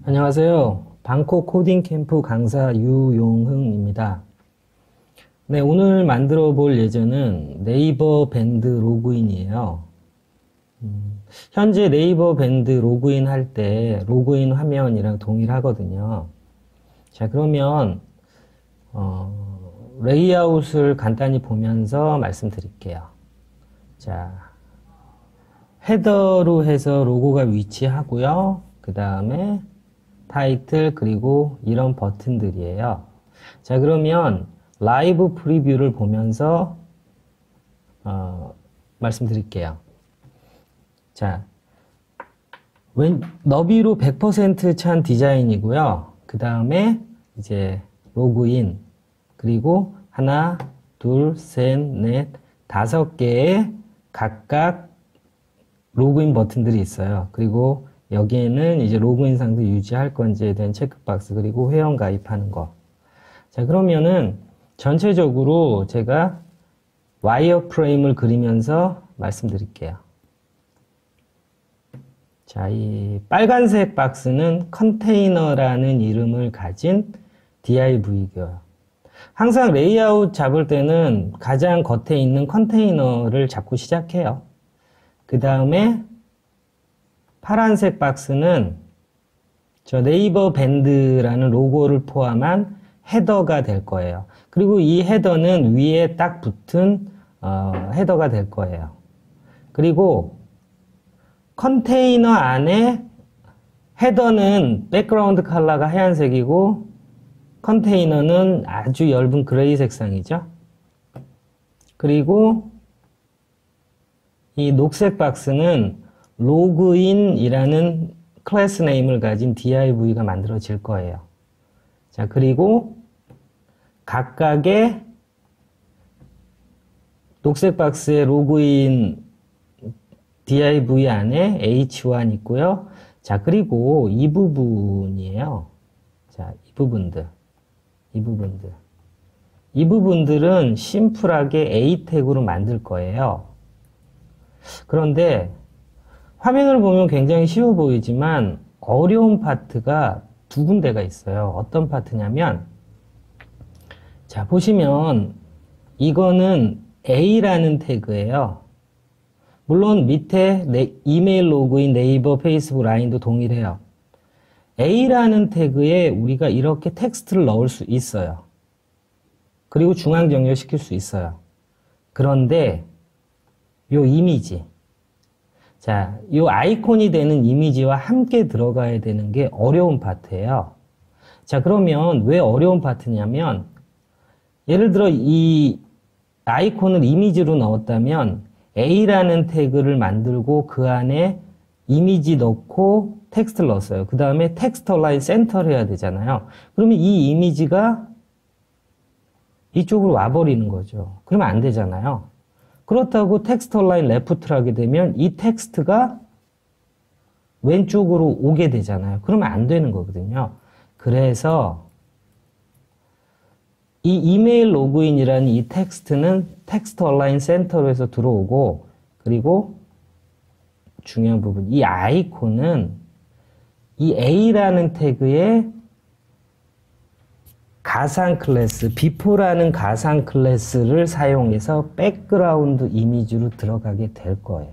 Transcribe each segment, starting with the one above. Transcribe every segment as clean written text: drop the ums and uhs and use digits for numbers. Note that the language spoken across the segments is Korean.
안녕하세요. 방콕 코딩 캠프 강사 유용흥입니다. 네, 오늘 만들어 볼 예제는 네이버 밴드 로그인이에요. 현재 네이버 밴드 로그인 할 때 로그인 화면이랑 동일하거든요. 자, 그러면 레이아웃을 간단히 보면서 말씀드릴게요. 자, 헤더로 해서 로고가 위치하고요. 그 다음에 타이틀 그리고 이런 버튼들이에요. 자, 그러면 라이브 프리뷰를 보면서 말씀드릴게요. 자, 너비로 100% 찬 디자인이고요. 그 다음에 이제 로그인 그리고 하나, 둘, 셋, 넷, 5개의 각각 로그인 버튼들이 있어요. 그리고 여기에는 이제 로그인 상태 유지할 건지에 대한 체크박스 그리고 회원 가입하는 거. 자, 그러면은 전체적으로 제가 와이어프레임을 그리면서 말씀드릴게요. 자, 이 빨간색 박스는 컨테이너라는 이름을 가진 div고요. 항상 레이아웃 잡을 때는 가장 겉에 있는 컨테이너를 잡고 시작해요. 그 다음에 파란색 박스는 저 네이버 밴드라는 로고를 포함한 헤더가 될 거예요. 그리고 이 헤더는 위에 딱 붙은 헤더가 될 거예요. 그리고 컨테이너 안에 헤더는 백그라운드 컬러가 하얀색이고 컨테이너는 아주 엷은 그레이 색상이죠. 그리고 이 녹색 박스는 로그인이라는 클래스 네임을 가진 div가 만들어질 거예요. 자, 그리고 각각의 녹색 박스의 로그인 div 안에 h1 있고요. 자, 그리고 이 부분이에요. 자, 이 부분들은 심플하게 a 태그로 만들 거예요. 그런데 화면을 보면 굉장히 쉬워 보이지만 어려운 파트가 두 군데가 있어요. 어떤 파트냐면, 자, 보시면 이거는 A라는 태그예요. 물론 밑에 이메일 로그인, 네이버, 페이스북, 라인도 동일해요. A라는 태그에 우리가 이렇게 텍스트를 넣을 수 있어요. 그리고 중앙 정렬시킬 수 있어요. 그런데 요 이미지, 자, 이 아이콘이 되는 이미지와 함께 들어가야 되는 게 어려운 파트예요. 자, 그러면 왜 어려운 파트냐면, 예를 들어 이 아이콘을 이미지로 넣었다면 A라는 태그를 만들고 그 안에 이미지 넣고 텍스트를 넣었어요. 그 다음에 텍스트 얼라인 센터를 해야 되잖아요. 그러면 이 이미지가 이쪽으로 와버리는 거죠. 그러면 안 되잖아요. 그렇다고 텍스트 얼라인 레프트를 하게 되면 이 텍스트가 왼쪽으로 오게 되잖아요. 그러면 안 되는 거거든요. 그래서 이 이메일 로그인이라는 이 텍스트는 텍스트 얼라인 센터로 해서 들어오고, 그리고 중요한 부분, 이 아이콘은 이 A라는 태그에 가상 클래스, before라는 가상 클래스를 사용해서 백그라운드 이미지로 들어가게 될 거예요.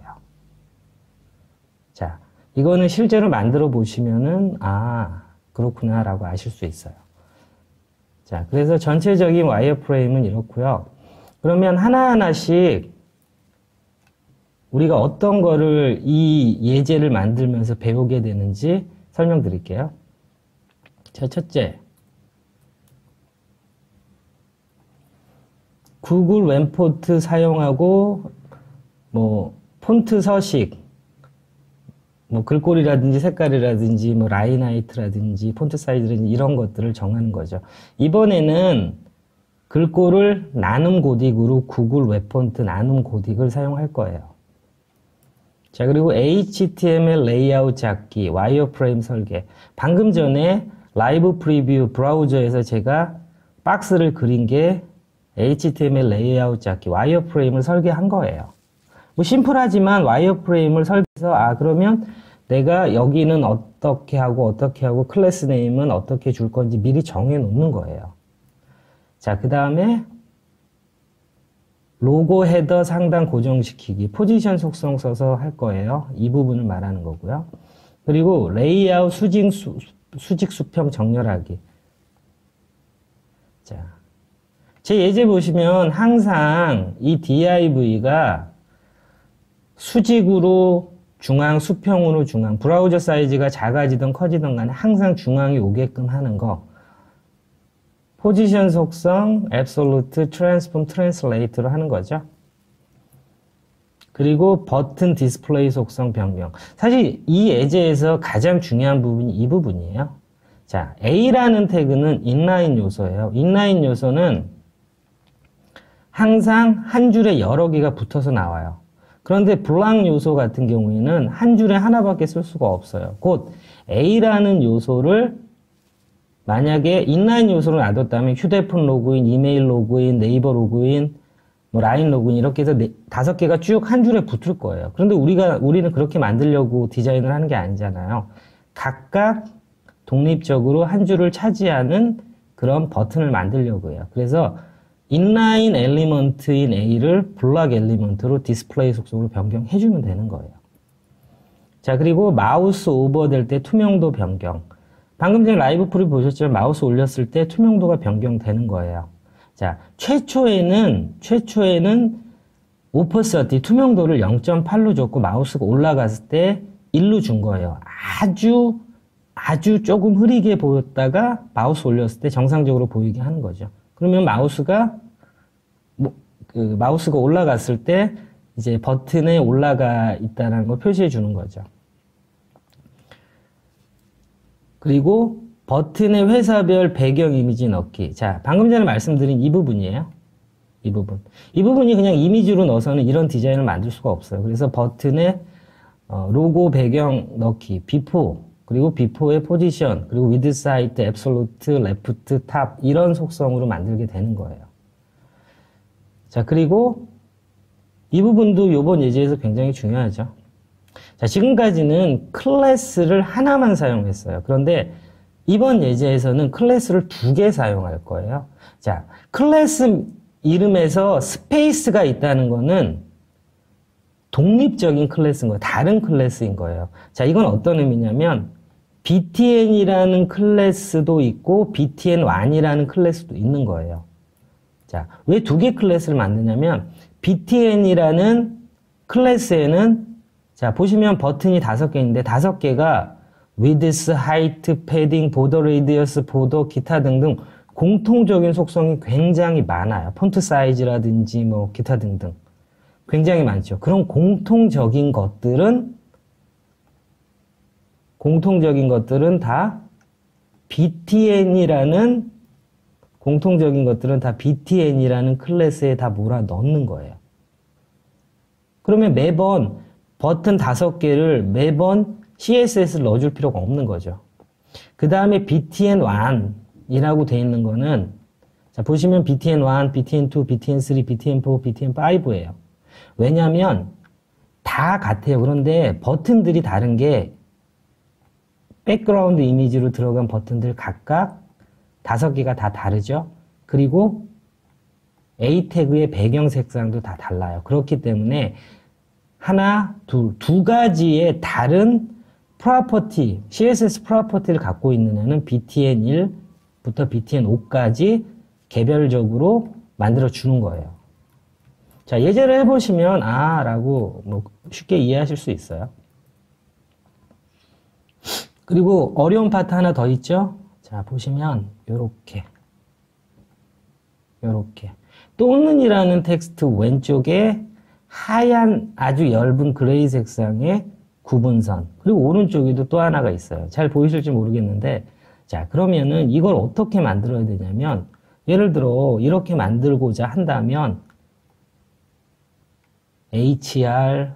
자, 이거는 실제로 만들어 보시면은, 아, 그렇구나 라고 아실 수 있어요. 자, 그래서 전체적인 와이어프레임은 이렇고요. 그러면 하나하나씩 우리가 어떤 거를 이 예제를 만들면서 배우게 되는지 설명드릴게요. 자, 첫째. 구글 웹폰트 사용하고 뭐 폰트 서식, 뭐 글꼴이라든지 색깔이라든지 뭐 라인 하이트라든지 폰트 사이즈라든지 이런 것들을 정하는 거죠. 이번에는 글꼴을 나눔 고딕으로 구글 웹폰트 나눔 고딕을 사용할 거예요. 자, 그리고 HTML 레이아웃 잡기, 와이어프레임 설계. 방금 전에 라이브 프리뷰 브라우저에서 제가 박스를 그린 게 HTML 레이아웃 잡기, 와이어프레임을 설계한 거예요. 뭐 심플하지만 와이어프레임을 설계해서, 아, 그러면 내가 여기는 어떻게 하고 클래스 네임은 어떻게 줄 건지 미리 정해 놓는 거예요. 자, 그 다음에 로고 헤더 상단 고정시키기, 포지션 속성 써서 할 거예요. 이 부분을 말하는 거고요. 그리고 레이아웃 수직 수평 정렬하기. 자, 제 예제 보시면 항상 이 div가 수직으로 중앙, 수평으로 중앙, 브라우저 사이즈가 작아지든 커지든 간에 항상 중앙이 오게끔 하는 거. 포지션 속성, absolute, transform, translate로 하는 거죠. 그리고 버튼 디스플레이 속성 변경. 사실 이 예제에서 가장 중요한 부분이 이 부분이에요. 자, A라는 태그는 인라인 요소예요. 인라인 요소는 항상 한 줄에 여러 개가 붙어서 나와요. 그런데 블랑 요소 같은 경우에는 한 줄에 하나밖에 쓸 수가 없어요. 곧 A라는 요소를 만약에 인라인 요소를 놔뒀다면 휴대폰 로그인, 이메일 로그인, 네이버 로그인, 뭐 라인 로그인 이렇게 해서 5개가 쭉 한 줄에 붙을 거예요. 그런데 우리는 그렇게 만들려고 디자인을 하는 게 아니잖아요. 각각 독립적으로 한 줄을 차지하는 그런 버튼을 만들려고 해요. 그래서 인라인 엘리먼트인 A를 블락 엘리먼트로 디스플레이 속성으로 변경해주면 되는 거예요. 자, 그리고 마우스 오버될 때 투명도 변경. 방금 전에 라이브 프리 보셨지만 마우스 올렸을 때 투명도가 변경되는 거예요. 자, 최초에는 오퍼서티 투명도를 0.8로 줬고 마우스가 올라갔을 때 1로 준 거예요. 아주 조금 흐리게 보였다가 마우스 올렸을 때 정상적으로 보이게 하는 거죠. 그러면 마우스가 올라갔을 때 이제 버튼에 올라가 있다는 걸 표시해 주는 거죠. 그리고 버튼의 회사별 배경 이미지 넣기. 자, 방금 전에 말씀드린 이 부분이에요. 이 부분이 그냥 이미지로 넣어서는 이런 디자인을 만들 수가 없어요. 그래서 버튼에 로고 배경 넣기, 비포, 그리고 비포의 포지션, 그리고 width, height, absolute, left, top 이런 속성으로 만들게 되는 거예요. 자, 그리고 이 부분도 이번 예제에서 굉장히 중요하죠. 자, 지금까지는 클래스를 하나만 사용했어요. 그런데 이번 예제에서는 클래스를 2개 사용할 거예요. 자, 클래스 이름에서 스페이스가 있다는 거는 독립적인 클래스인 거예요. 다른 클래스인 거예요. 자, 이건 어떤 의미냐면 btn이라는 클래스도 있고 btn1이라는 클래스도 있는 거예요. 자, 왜 2개 클래스를 만드냐면 btn이라는 클래스에는 자, 보시면 버튼이 5개 있는데 5개가 width, height, padding, border radius, border, 기타 등등 공통적인 속성이 굉장히 많아요. 폰트 사이즈라든지 뭐 기타 등등 굉장히 많죠. 그런 공통적인 것들은 다 btn이라는 클래스에 다 몰아 넣는 거예요. 그러면 매번 버튼 5개를 매번 CSS를 넣어줄 필요가 없는 거죠. 그 다음에 btn1이라고 되어 있는 거는 자, 보시면 btn1, btn2, btn3, btn4, btn5예요. 왜냐하면 다 같아요. 그런데 버튼들이 다른 게 백그라운드 이미지로 들어간 버튼들 각각 5개가 다 다르죠. 그리고 A 태그의 배경 색상도 다 달라요. 그렇기 때문에 두 가지의 다른 프로퍼티, CSS 프로퍼티를 갖고 있는 애는 btn1부터 btn5까지 개별적으로 만들어 주는 거예요. 자, 예제를 해보시면 라고 뭐 쉽게 이해하실 수 있어요. 그리고 어려운 파트 하나 더 있죠? 자, 보시면 요렇게 또는이라는 텍스트 왼쪽에 하얀 아주 엷은 그레이 색상의 구분선, 그리고 오른쪽에도 또 하나가 있어요. 잘 보이실지 모르겠는데, 자, 그러면은 이걸 어떻게 만들어야 되냐면, 예를 들어 이렇게 만들고자 한다면 HR,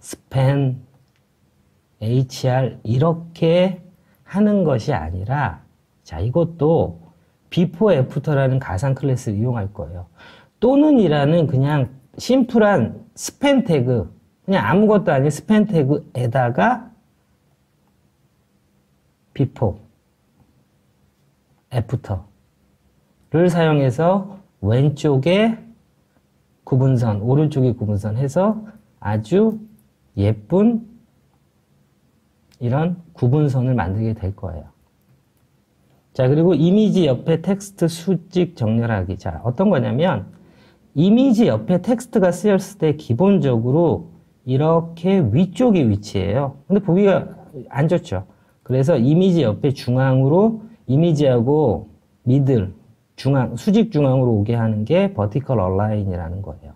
span, HR 이렇게 하는 것이 아니라, 자, 이것도 before after라는 가상 클래스를 이용할 거예요. 또는이라는 그냥 심플한 스팬 태그, 그냥 아무것도 아닌 스팬 태그에다가 before, after를 사용해서 왼쪽에 구분선, 오른쪽에 구분선 해서 아주 예쁜 이런 구분선을 만들게 될 거예요. 자, 그리고 이미지 옆에 텍스트 수직 정렬하기. 자, 어떤 거냐면 이미지 옆에 텍스트가 쓰였을 때 기본적으로 이렇게 위쪽에 위치해요. 근데 보기가 안 좋죠. 그래서 이미지 옆에 중앙으로 이미지하고 미들, 중앙, 수직 중앙으로 오게 하는 게 버티컬 얼라인이라는 거예요.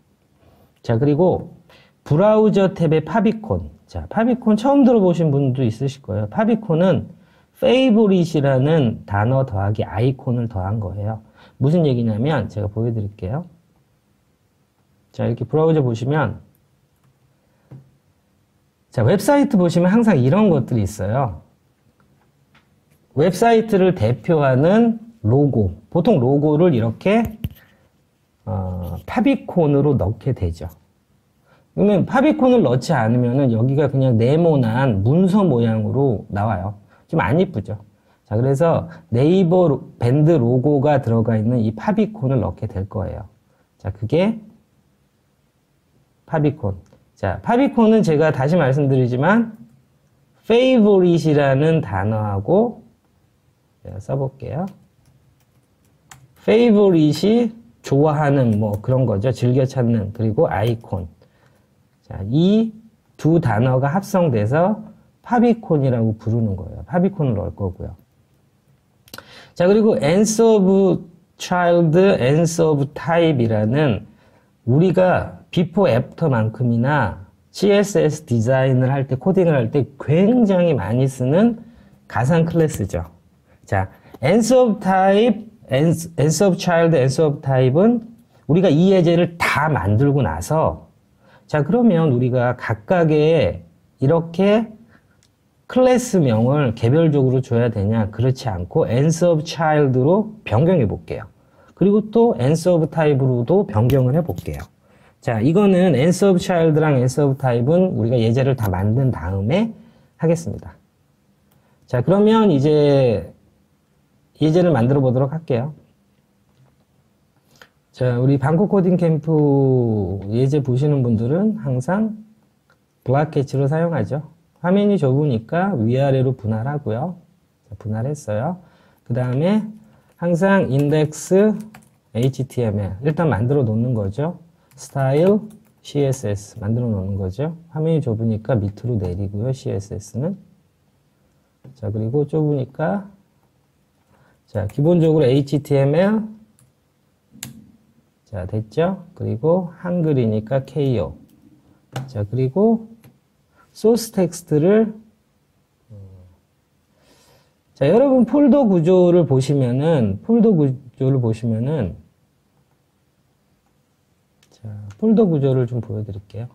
자, 그리고 브라우저 탭의 파비콘. 자, 파비콘 처음 들어보신 분도 있으실 거예요. 파비콘은 favorite이라는 단어 더하기 아이콘을 더한 거예요. 무슨 얘기냐면 제가 보여드릴게요. 자, 이렇게 브라우저 보시면 자, 웹사이트 보시면 항상 이런 것들이 있어요. 웹사이트를 대표하는 로고. 보통 로고를 이렇게 파비콘으로 넣게 되죠. 그러면 파비콘을 넣지 않으면은 여기가 그냥 네모난 문서 모양으로 나와요. 좀 안 이쁘죠. 자, 그래서 네이버 밴드 로고가 들어가 있는 이 파비콘을 넣게 될 거예요. 자, 그게 파비콘. 자, 파비콘은 제가 다시 말씀드리지만 favorite이라는 단어하고 제가 써볼게요. favorite이 좋아하는 뭐 그런 거죠. 즐겨 찾는. 그리고 아이콘. 자, 이 두 단어가 합성돼서 파비콘이라고 부르는 거예요. 파비콘을 넣을 거고요. 자, 그리고 answer of child, answer of type이라는 우리가 before, after만큼이나 CSS 디자인을 할 때, 코딩을 할 때 굉장히 많이 쓰는 가상 클래스죠. 자, answer of type, answer of child, answer of type은 우리가 이 예제를 다 만들고 나서 자, 그러면 우리가 각각의 이렇게 클래스명을 개별적으로 줘야 되냐? 그렇지 않고 answer of child로 변경해 볼게요. 그리고 또 answer of type로도 변경을 해 볼게요. 자, 이거는 answer of child랑 answer of type은 우리가 예제를 다 만든 다음에 하겠습니다. 자, 그러면 이제 예제를 만들어 보도록 할게요. 자, 우리 방콕 코딩 캠프 예제 보시는 분들은 항상 블락캐치로 사용하죠. 화면이 좁으니까 위아래로 분할하고요. 자, 분할했어요. 그 다음에 항상 index html 일단 만들어 놓는 거죠. style css 만들어 놓는 거죠. 화면이 좁으니까 밑으로 내리고요. css는 자, 그리고 좁으니까 자, 기본적으로 html 자, 됐죠? 그리고 한글이니까 KO. 자, 그리고 소스 텍스트를 자, 여러분 폴더 구조를 보시면은 자, 폴더 구조를 좀 보여드릴게요.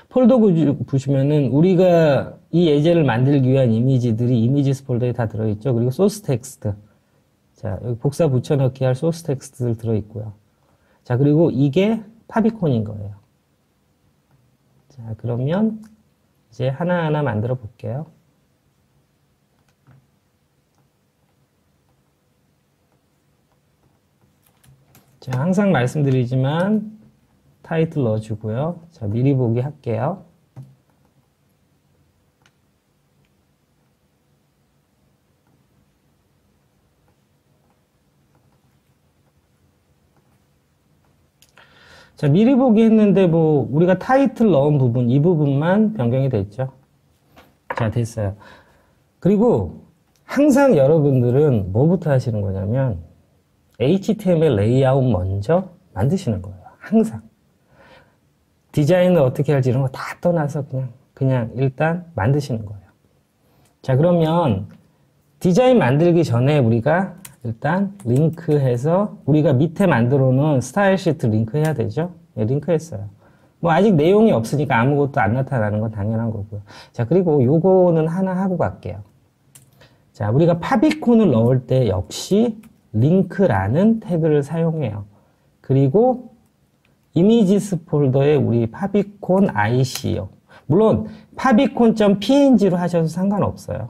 폴더 구조 보시면은 우리가 이 예제를 만들기 위한 이미지들이 이미지스 폴더에 다 들어있죠. 그리고 소스 텍스트. 자, 여기 복사 붙여넣기 할 소스 텍스트들 들어있고요. 자, 그리고 이게 파비콘인 거예요. 자, 그러면 이제 하나하나 만들어 볼게요. 자, 항상 말씀드리지만 타이틀 넣어주고요. 자, 미리 보기 할게요. 자, 미리 보기 했는데 뭐 우리가 타이틀 넣은 부분, 이 부분만 변경이 됐죠. 자, 됐어요. 그리고 항상 여러분들은 뭐부터 하시는 거냐면 HTML 레이아웃 먼저 만드시는 거예요. 항상. 디자인을 어떻게 할지 이런 거 다 떠나서 그냥 일단 만드시는 거예요. 자, 그러면 디자인 만들기 전에 우리가 일단 링크해서 우리가 밑에 만들어 놓은 스타일 시트 링크 해야 되죠. 네, 링크 했어요. 뭐 아직 내용이 없으니까 아무것도 안 나타나는 건 당연한 거고요. 자, 그리고 요거는 하나 하고 갈게요. 자, 우리가 파비콘을 넣을 때 역시 링크라는 태그를 사용해요. 그리고 이미지스 폴더에 우리 파비콘 IC요. 물론 favicon.png로 하셔도 상관없어요.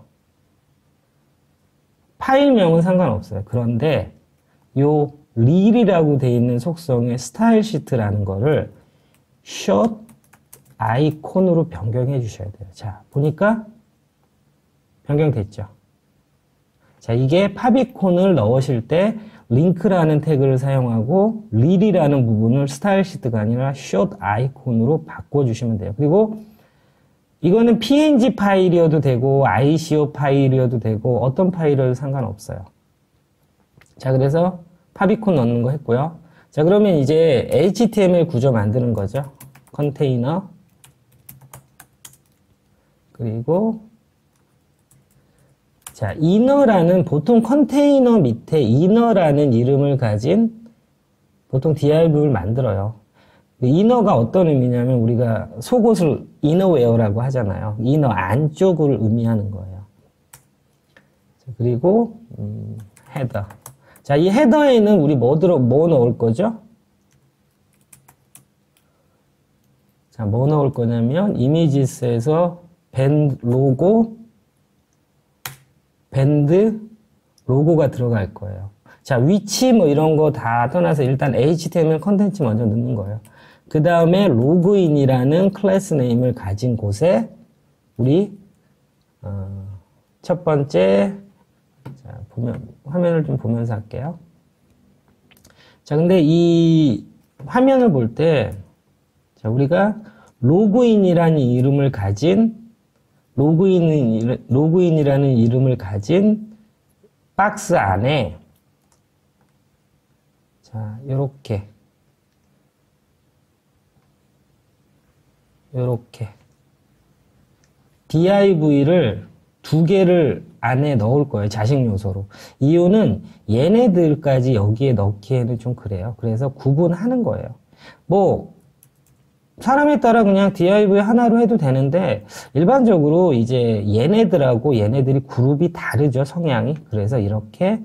파일명은 상관없어요. 그런데 요 릴이라고 되어 있는 속성의 스타일 시트라는 거를 short 아이콘으로 변경해 주셔야 돼요. 자, 보니까 변경됐죠. 자, 이게 파비콘을 넣으실 때 링크라는 태그를 사용하고 릴이라는 부분을 스타일 시트가 아니라 short 아이콘으로 바꿔주시면 돼요. 그리고 이거는 png 파일이어도 되고 ICO 파일이어도 되고 어떤 파일이어도 상관없어요. 자, 그래서 파비콘 넣는 거 했고요. 자, 그러면 이제 HTML 구조 만드는 거죠. 컨테이너 그리고 자, 이너라는 보통 컨테이너 밑에 이너라는 이름을 가진 보통 div를 만들어요. 이너가 어떤 의미냐면 우리가 속옷을 이너웨어라고 하잖아요. 이너 안쪽을 의미하는 거예요. 자, 그리고 헤더. 자, 이 헤더에는 우리 뭐 넣을 거죠? 자, 뭐 넣을 거냐면 이미지스에서 밴드 로고가 들어갈 거예요. 자, 위치 뭐 이런 거 다 떠나서 일단 HTML 컨텐츠 먼저 넣는 거예요. 그 다음에 로그인이라는 클래스 네임을 가진 곳에 우리 첫 번째 자, 화면을 좀 보면서 할게요. 자, 근데 이 화면을 볼 때 자, 우리가 로그인이라는 이름을 가진 로그인이라는 이름을 가진 박스 안에 자, 요렇게 div를 두 개를 안에 넣을 거예요. 자식 요소로. 이유는 얘네들까지 여기에 넣기에는 좀 그래요. 그래서 구분하는 거예요. 뭐 사람에 따라 그냥 div 하나로 해도 되는데 일반적으로 이제 얘네들하고 얘네들이 그룹이 다르죠. 성향이. 그래서 이렇게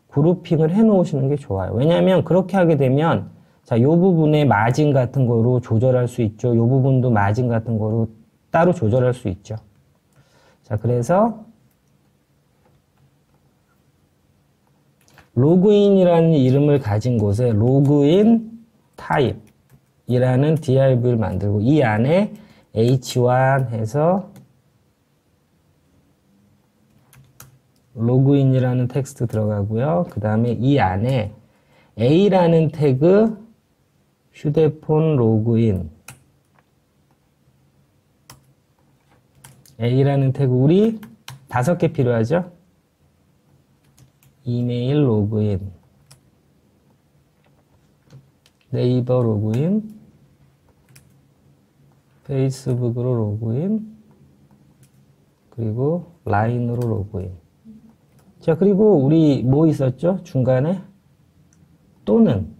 그룹핑을 해 놓으시는 게 좋아요. 왜냐하면 그렇게 하게 되면 자, 요 부분에 마진 같은 거로 조절할 수 있죠. 요 부분도 마진 같은 거로 따로 조절할 수 있죠. 자, 그래서 로그인이라는 이름을 가진 곳에 로그인 타입 이라는 div를 만들고 이 안에 h1 해서 로그인이라는 텍스트 들어가고요. 그 다음에 이 안에 a라는 태그 휴대폰 로그인 a라는 태그 우리 5개 필요하죠. 이메일 로그인 네이버 로그인 페이스북으로 로그인 그리고 라인으로 로그인 자 그리고 우리 뭐 있었죠? 중간에 또는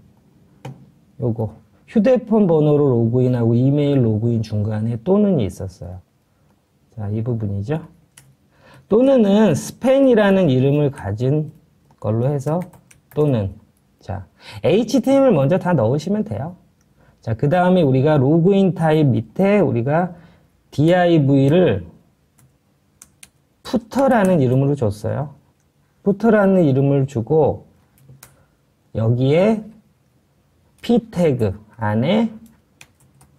요거 휴대폰 번호로 로그인하고 이메일 로그인 중간에 또는이 있었어요. 자, 이 부분이죠. 또는은 스팬이라는 이름을 가진 걸로 해서 또는 자 HTML 먼저 다 넣으시면 돼요. 자, 그 다음에 우리가 로그인 타입 밑에 우리가 div를 footer라는 이름으로 줬어요. footer라는 이름을 주고 여기에 p 태그 안에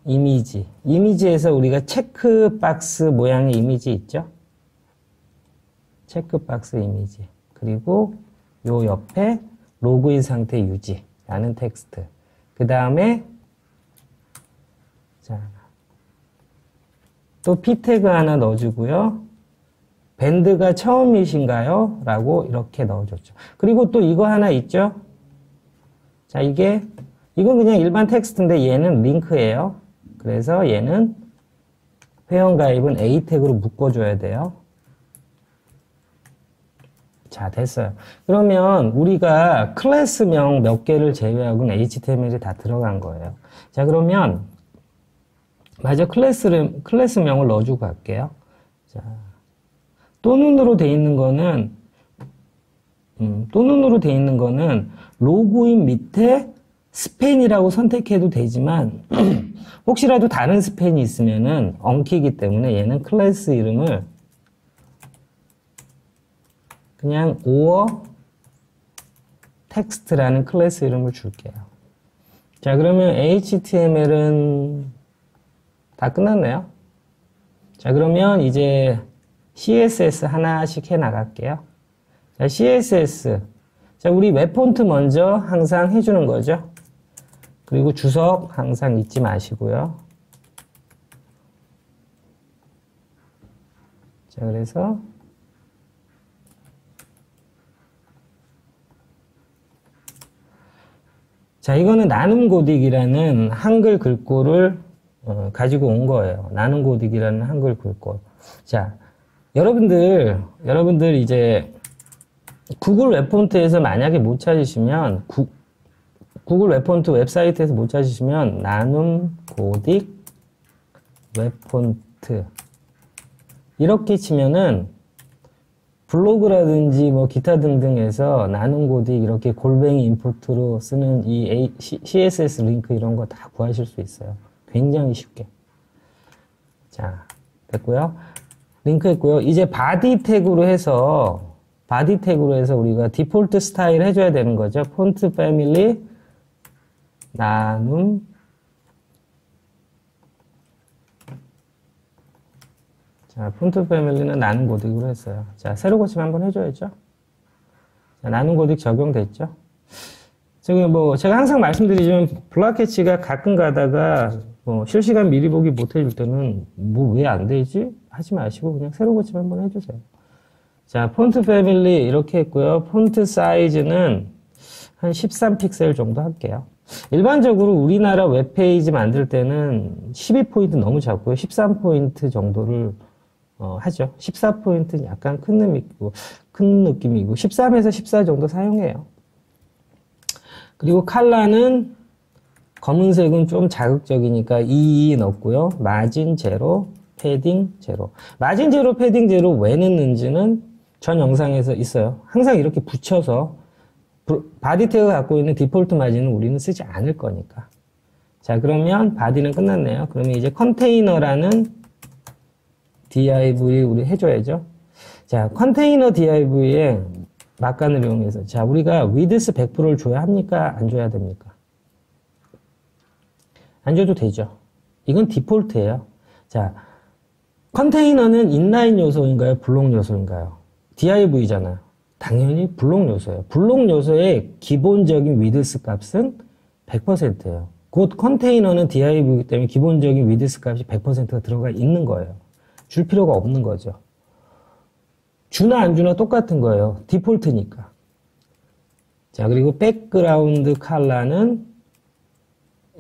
이미지에서 우리가 체크박스 모양의 이미지 있죠? 체크박스 이미지 그리고 요 옆에 로그인 상태 유지라는 텍스트 그 다음에 자, 또 p 태그 하나 넣어주고요. 밴드가 처음이신가요? 라고 이렇게 넣어줬죠. 그리고 또 이거 하나 있죠? 자, 이건 그냥 일반 텍스트인데 얘는 링크예요. 그래서 얘는 회원가입은 A 태그로 묶어줘야 돼요. 자, 됐어요. 그러면 우리가 클래스명 몇 개를 제외하고는 HTML이 다 들어간 거예요. 자, 그러면 맞아, 클래스명을 넣어주고 갈게요. 자, 또는으로 돼 있는 거는 로그인 밑에 스팬이라고 선택해도 되지만 혹시라도 다른 스팬이 있으면은 엉키기 때문에 얘는 클래스 이름을 그냥 or text라는 클래스 이름을 줄게요. 자, 그러면 HTML은 다 끝났네요. 자, 그러면 이제 CSS 하나씩 해 나갈게요. 자, CSS. 자, 우리 웹폰트 먼저 항상 해주는 거죠. 그리고 주석 항상 잊지 마시고요. 자, 그래서 자, 이거는 나눔고딕이라는 한글 글꼴을 가지고 온 거예요. 나눔고딕이라는 한글 글꼴. 자, 여러분들 이제 구글 웹폰트에서 만약에 못 찾으시면 구글 웹폰트 웹사이트에서 못 찾으시면 나눔고딕 웹폰트 이렇게 치면은 블로그라든지 뭐 기타 등등에서 나눔고딕 이렇게 골뱅이 인포트로 쓰는 이 CSS 링크 이런 거 다 구하실 수 있어요. 굉장히 쉽게. 자, 됐고요. 링크 했고요. 이제 바디 태그로 해서 우리가 디폴트 스타일 해줘야 되는 거죠. 폰트 패밀리 나눔 자, 폰트 패밀리는 나눔고딕으로 했어요. 자, 세로 고침 한번 해줘야죠. 자, 나눔고딕 적용됐죠. 저기 뭐 제가 항상 말씀드리지만 블락캐치가 가끔 가다가 뭐 실시간 미리 보기 못 해줄 때는 뭐 왜 안 되지? 하지 마시고 그냥 세로 고침 한번 해주세요. 자, 폰트 패밀리 이렇게 했고요. 폰트 사이즈는 한 13픽셀 정도 할게요. 일반적으로 우리나라 웹페이지 만들 때는 12포인트 너무 작고요. 13포인트 정도를 하죠. 14포인트는 약간 큰 느낌이고 13에서 14 정도 사용해요. 그리고 컬러는 검은색은 좀 자극적이니까 22 넣고요. 마진 제로, 패딩 제로. 마진 제로, 패딩 제로 왜 넣는지는 전 영상에서 있어요. 항상 이렇게 붙여서 바디 태그가 갖고 있는 디폴트 마진은 우리는 쓰지 않을 거니까. 자, 그러면 바디는 끝났네요. 그러면 이제 컨테이너라는 div 우리 해줘야죠. 자, 컨테이너 div에 막간을 이용해서 자, 우리가 width 100%를 줘야 합니까? 안 줘야 됩니까? 안 줘도 되죠. 이건 디폴트예요. 자, 컨테이너는 인라인 요소인가요? 블록 요소인가요? div잖아요. 당연히 블록 요소예요. 블록 요소의 기본적인 width 값은 100%예요. 곧 컨테이너는 div이기 때문에 기본적인 width 값이 100%가 들어가 있는 거예요. 줄 필요가 없는 거죠. 주나 안 주나 똑같은 거예요. 디폴트니까. 자, 그리고 백그라운드 컬러는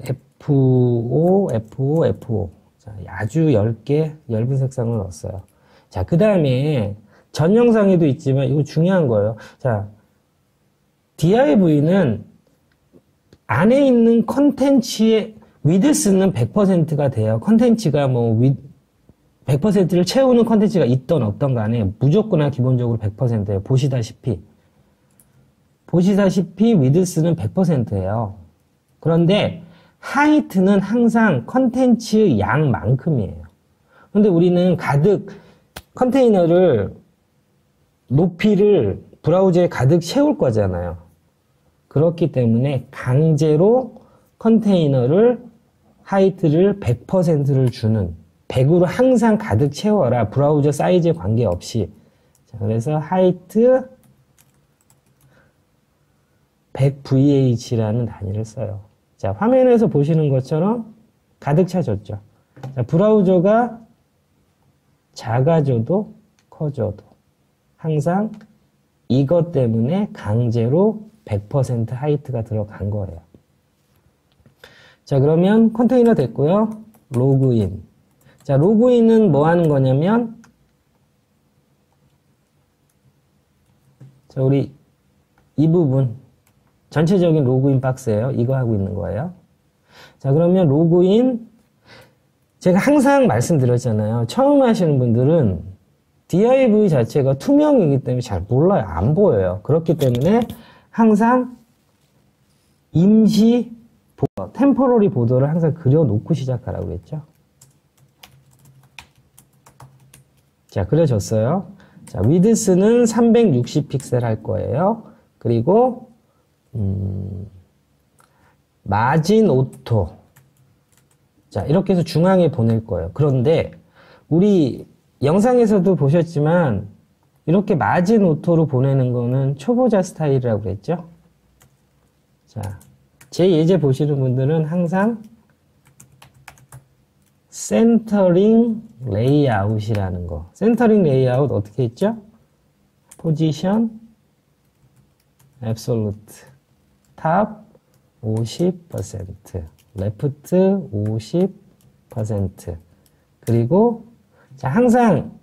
F5, F5, F5. 자, 아주 얇은 색상을 넣었어요. 자, 그 다음에 전 영상에도 있지만 이거 중요한 거예요. 자, div는 안에 있는 컨텐츠의 위드스는 100%가 돼요. 컨텐츠가 뭐 100%를 채우는 컨텐츠가 있던 없던 간에 무조건 기본적으로 100%예요. 보시다시피 위드스는 100%예요. 그런데 하이트는 항상 컨텐츠 양만큼이에요. 그런데 우리는 가득 컨테이너를 높이를 브라우저에 가득 채울 거잖아요. 그렇기 때문에 강제로 컨테이너를 하이트를 100%를 주는 100으로 항상 가득 채워라. 브라우저 사이즈에 관계없이. 자, 그래서 하이트 100VH라는 단위를 써요. 자, 화면에서 보시는 것처럼 가득 차졌죠. 자, 브라우저가 작아져도 커져도 항상 이것 때문에 강제로 100% 하이트가 들어간 거예요. 자, 그러면 컨테이너 됐고요. 로그인. 자, 로그인은 뭐 하는 거냐면, 자, 우리 이 부분, 전체적인 로그인 박스예요. 이거 하고 있는 거예요. 자, 그러면 로그인, 제가 항상 말씀드렸잖아요. 처음 하시는 분들은 div 자체가 투명이기 때문에 잘 몰라요. 안 보여요. 그렇기 때문에 항상 임시 템포러리 보더를 항상 그려놓고 시작하라고 했죠. 자, 그려졌어요. 자, 위드스는 360 픽셀 할 거예요. 그리고 마진 오토. 자, 이렇게 해서 중앙에 보낼 거예요. 그런데 우리 영상에서도 보셨지만 이렇게 마진 오토로 보내는 거는 초보자 스타일이라고 그랬죠. 자, 제 예제 보시는 분들은 항상 센터링 레이아웃이라는 거. 센터링 레이아웃 어떻게 했죠? 포지션 앱솔루트 탑 50% 레프트 50% 그리고 자, 항상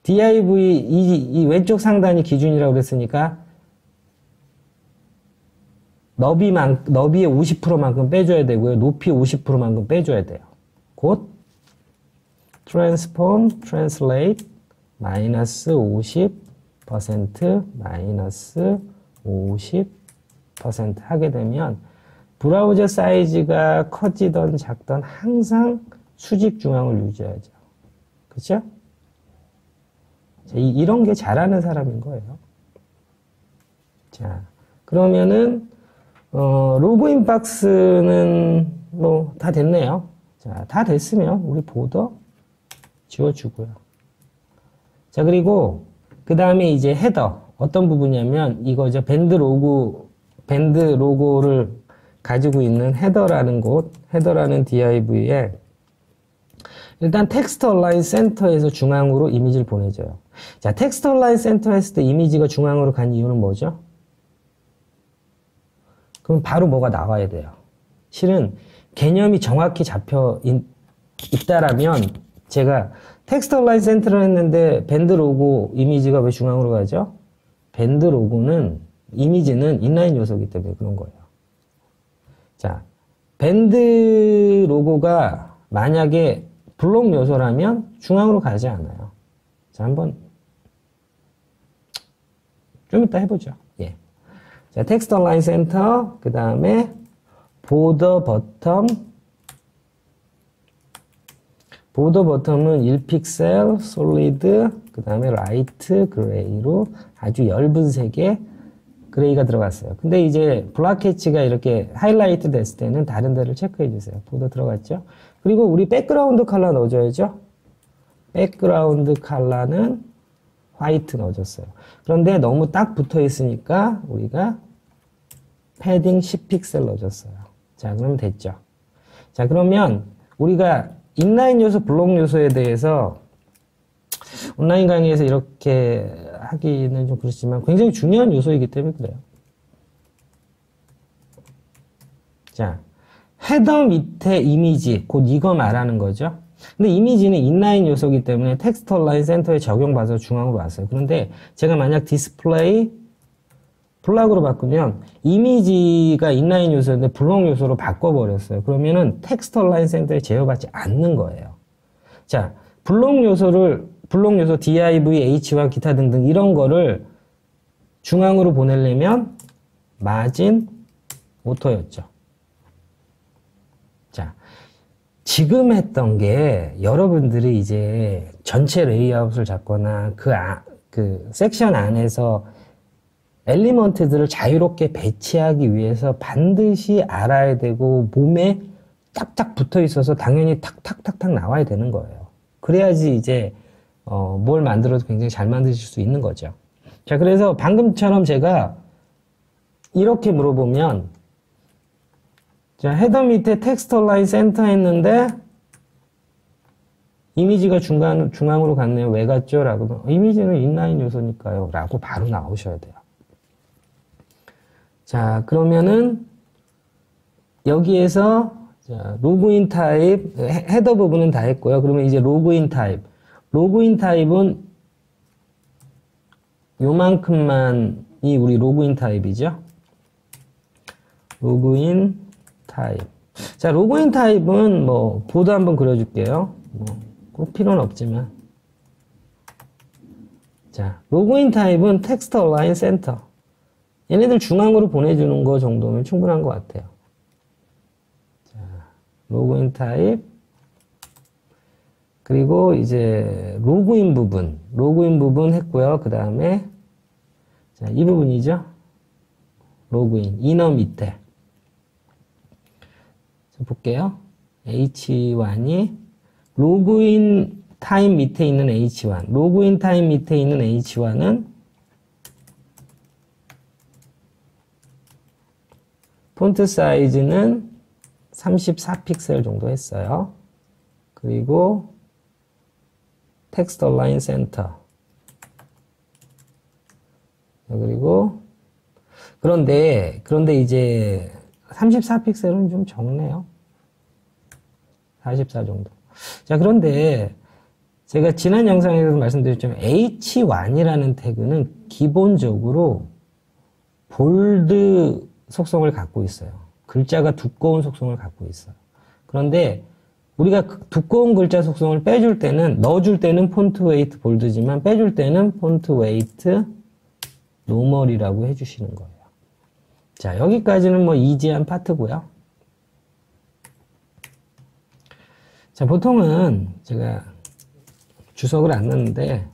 div 이 왼쪽 상단이 기준이라고 그랬으니까 너비의 50%만큼 빼줘야 되고요. 높이 50%만큼 빼줘야 돼요. 곧 transform, translate 마이너스 50% 마이너스 50% 하게 되면 브라우저 사이즈가 커지던 작던 항상 수직 중앙을 유지하죠. 그렇죠? 이런 게 잘하는 사람인 거예요. 자, 그러면은 로그인 박스는 뭐 다 됐네요. 자, 다 됐으면 우리 보더 지워주고요. 자, 그리고 그 다음에 이제 헤더 어떤 부분이냐면 이거죠. 밴드 로고를 가지고 있는 헤더라는 곳, 헤더라는 div에 일단 텍스트 얼라인 센터에서 중앙으로 이미지를 보내줘요. 자, 텍스트 얼라인 센터 했을 때 이미지가 중앙으로 간 이유는 뭐죠? 그럼 바로 뭐가 나와야 돼요. 실은 개념이 정확히 잡혀 있다라면 제가 텍스트 얼라인 센터를 했는데 밴드 로고 이미지가 왜 중앙으로 가죠? 밴드 로고는 이미지는 인라인 요소이기 때문에 그런 거예요. 자, 밴드 로고가 만약에 블록 요소라면 중앙으로 가지 않아요. 자, 한번 좀 이따 해보죠. 예. 자, 텍스트 얼라인 센터, 그 다음에 보더 버텀. 보더 버텀은 1픽셀, 솔리드, 그 다음에 라이트, 그레이로 아주 엷은 색의 그레이가 들어갔어요. 근데 이제 블락해치가 이렇게 하이라이트 됐을 때는 다른 데를 체크해 주세요. 보더 들어갔죠? 그리고 우리 백그라운드 컬러 넣어줘야죠? 백그라운드 컬러는 화이트 넣어줬어요. 그런데 너무 딱 붙어 있으니까 우리가 패딩 10픽셀 넣어줬어요. 자, 그러면 됐죠? 자, 그러면 우리가 인라인 요소, 블록 요소에 대해서 온라인 강의에서 이렇게 하기는 좀 그렇지만 굉장히 중요한 요소이기 때문에 그래요. 자, 헤더 밑에 이미지, 곧 이거 말하는 거죠. 근데 이미지는 인라인 요소이기 때문에 텍스트 얼라인 센터에 적용받아서 중앙으로 왔어요. 그런데 제가 만약 디스플레이 블락으로 바꾸면 이미지가 인라인 요소인데 블록 요소로 바꿔버렸어요. 그러면은 텍스트 얼라인 센터에 제어받지 않는 거예요. 자, 블록 요소 div, h1 기타 등등 이런 거를 중앙으로 보내려면 마진 오토였죠. 자, 지금 했던 게 여러분들이 이제 전체 레이아웃을 잡거나 그 섹션 안에서 엘리먼트들을 자유롭게 배치하기 위해서 반드시 알아야 되고 몸에 짝짝 붙어 있어서 당연히 탁탁탁탁 나와야 되는 거예요. 그래야지 이제 뭘 만들어도 굉장히 잘 만드실 수 있는 거죠. 자, 그래서 방금처럼 제가 이렇게 물어보면 자, 헤더 밑에 텍스트 얼라인 센터 했는데 이미지가 중앙으로 갔네요. 왜 갔죠? 라고 이미지는 인라인 요소니까요. 라고 바로 나오셔야 돼요. 자, 그러면은 여기에서 자, 로그인 타입, 헤더 부분은 다 했고요. 그러면 이제 로그인 타입. 로그인 타입은 요만큼만이 우리 로그인 타입이죠. 로그인 타입. 자, 로그인 타입은 뭐 보드 한번 그려줄게요. 꼭 필요는 없지만. 자, 로그인 타입은 텍스트 얼라인 센터. 얘네들 중앙으로 보내주는 거 정도면 충분한 것 같아요. 자, 로그인 타입. 그리고 이제 로그인 부분 했고요. 그 다음에 자, 이 부분이죠. 로그인, 이너 밑에. 자, 볼게요. H1이 로그인 타임 밑에 있는 H1. 로그인 타임 밑에 있는 H1은 폰트 사이즈는 34픽셀 정도 했어요. 그리고 텍스트 얼라인 센터. 그리고 그런데 이제 34픽셀은 좀 적네요. 44 정도. 자, 그런데 제가 지난 영상에서 말씀드렸지만 H1이라는 태그는 기본적으로 볼드 속성을 갖고 있어요. 글자가 두꺼운 속성을 갖고 있어요. 그런데 우리가 두꺼운 글자 속성을 빼줄 때는, 넣어줄 때는 폰트 웨이트 볼드지만 빼줄 때는 폰트 웨이트 노멀이라고 해주시는 거예요. 자, 여기까지는 뭐 이지한 파트고요. 자, 보통은 제가 주석을 안 넣는데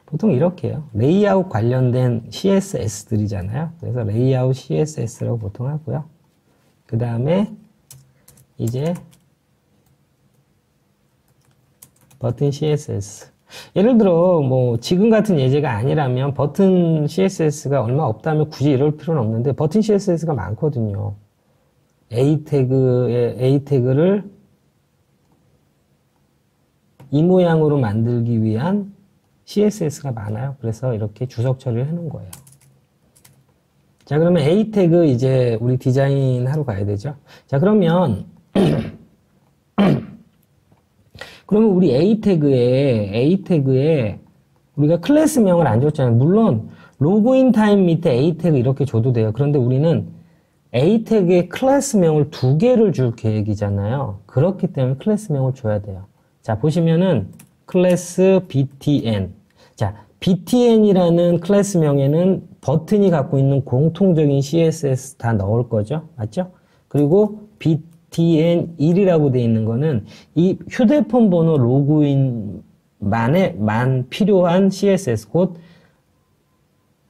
보통 이렇게 해요. 레이아웃 관련된 CSS들이잖아요. 그래서 레이아웃 CSS라고 보통 하고요. 그 다음에 이제 버튼 CSS. 예를 들어 뭐 지금 같은 예제가 아니라면 버튼 CSS가 얼마 없다면 굳이 이럴 필요는 없는데 버튼 CSS가 많거든요. A 태그를 이 모양으로 만들기 위한 CSS가 많아요. 그래서 이렇게 주석 처리를 해놓은 거예요. 자, 그러면 A 태그 이제 우리 디자인 하러 가야 되죠. 자, 그러면 우리 A 태그에 우리가 클래스명을 안 줬잖아요. 물론 로그인 타임 밑에 A 태그 이렇게 줘도 돼요. 그런데 우리는 A 태그에 클래스명을 2개를 줄 계획이잖아요. 그렇기 때문에 클래스명을 줘야 돼요. 자, 보시면은 클래스 btn. 자, btn이라는 클래스명에는 버튼이 갖고 있는 공통적인 CSS 다 넣을 거죠. 맞죠? 그리고 btn1이라고 되어 있는 거는 이 휴대폰 번호 로그인만 필요한 CSS, 곧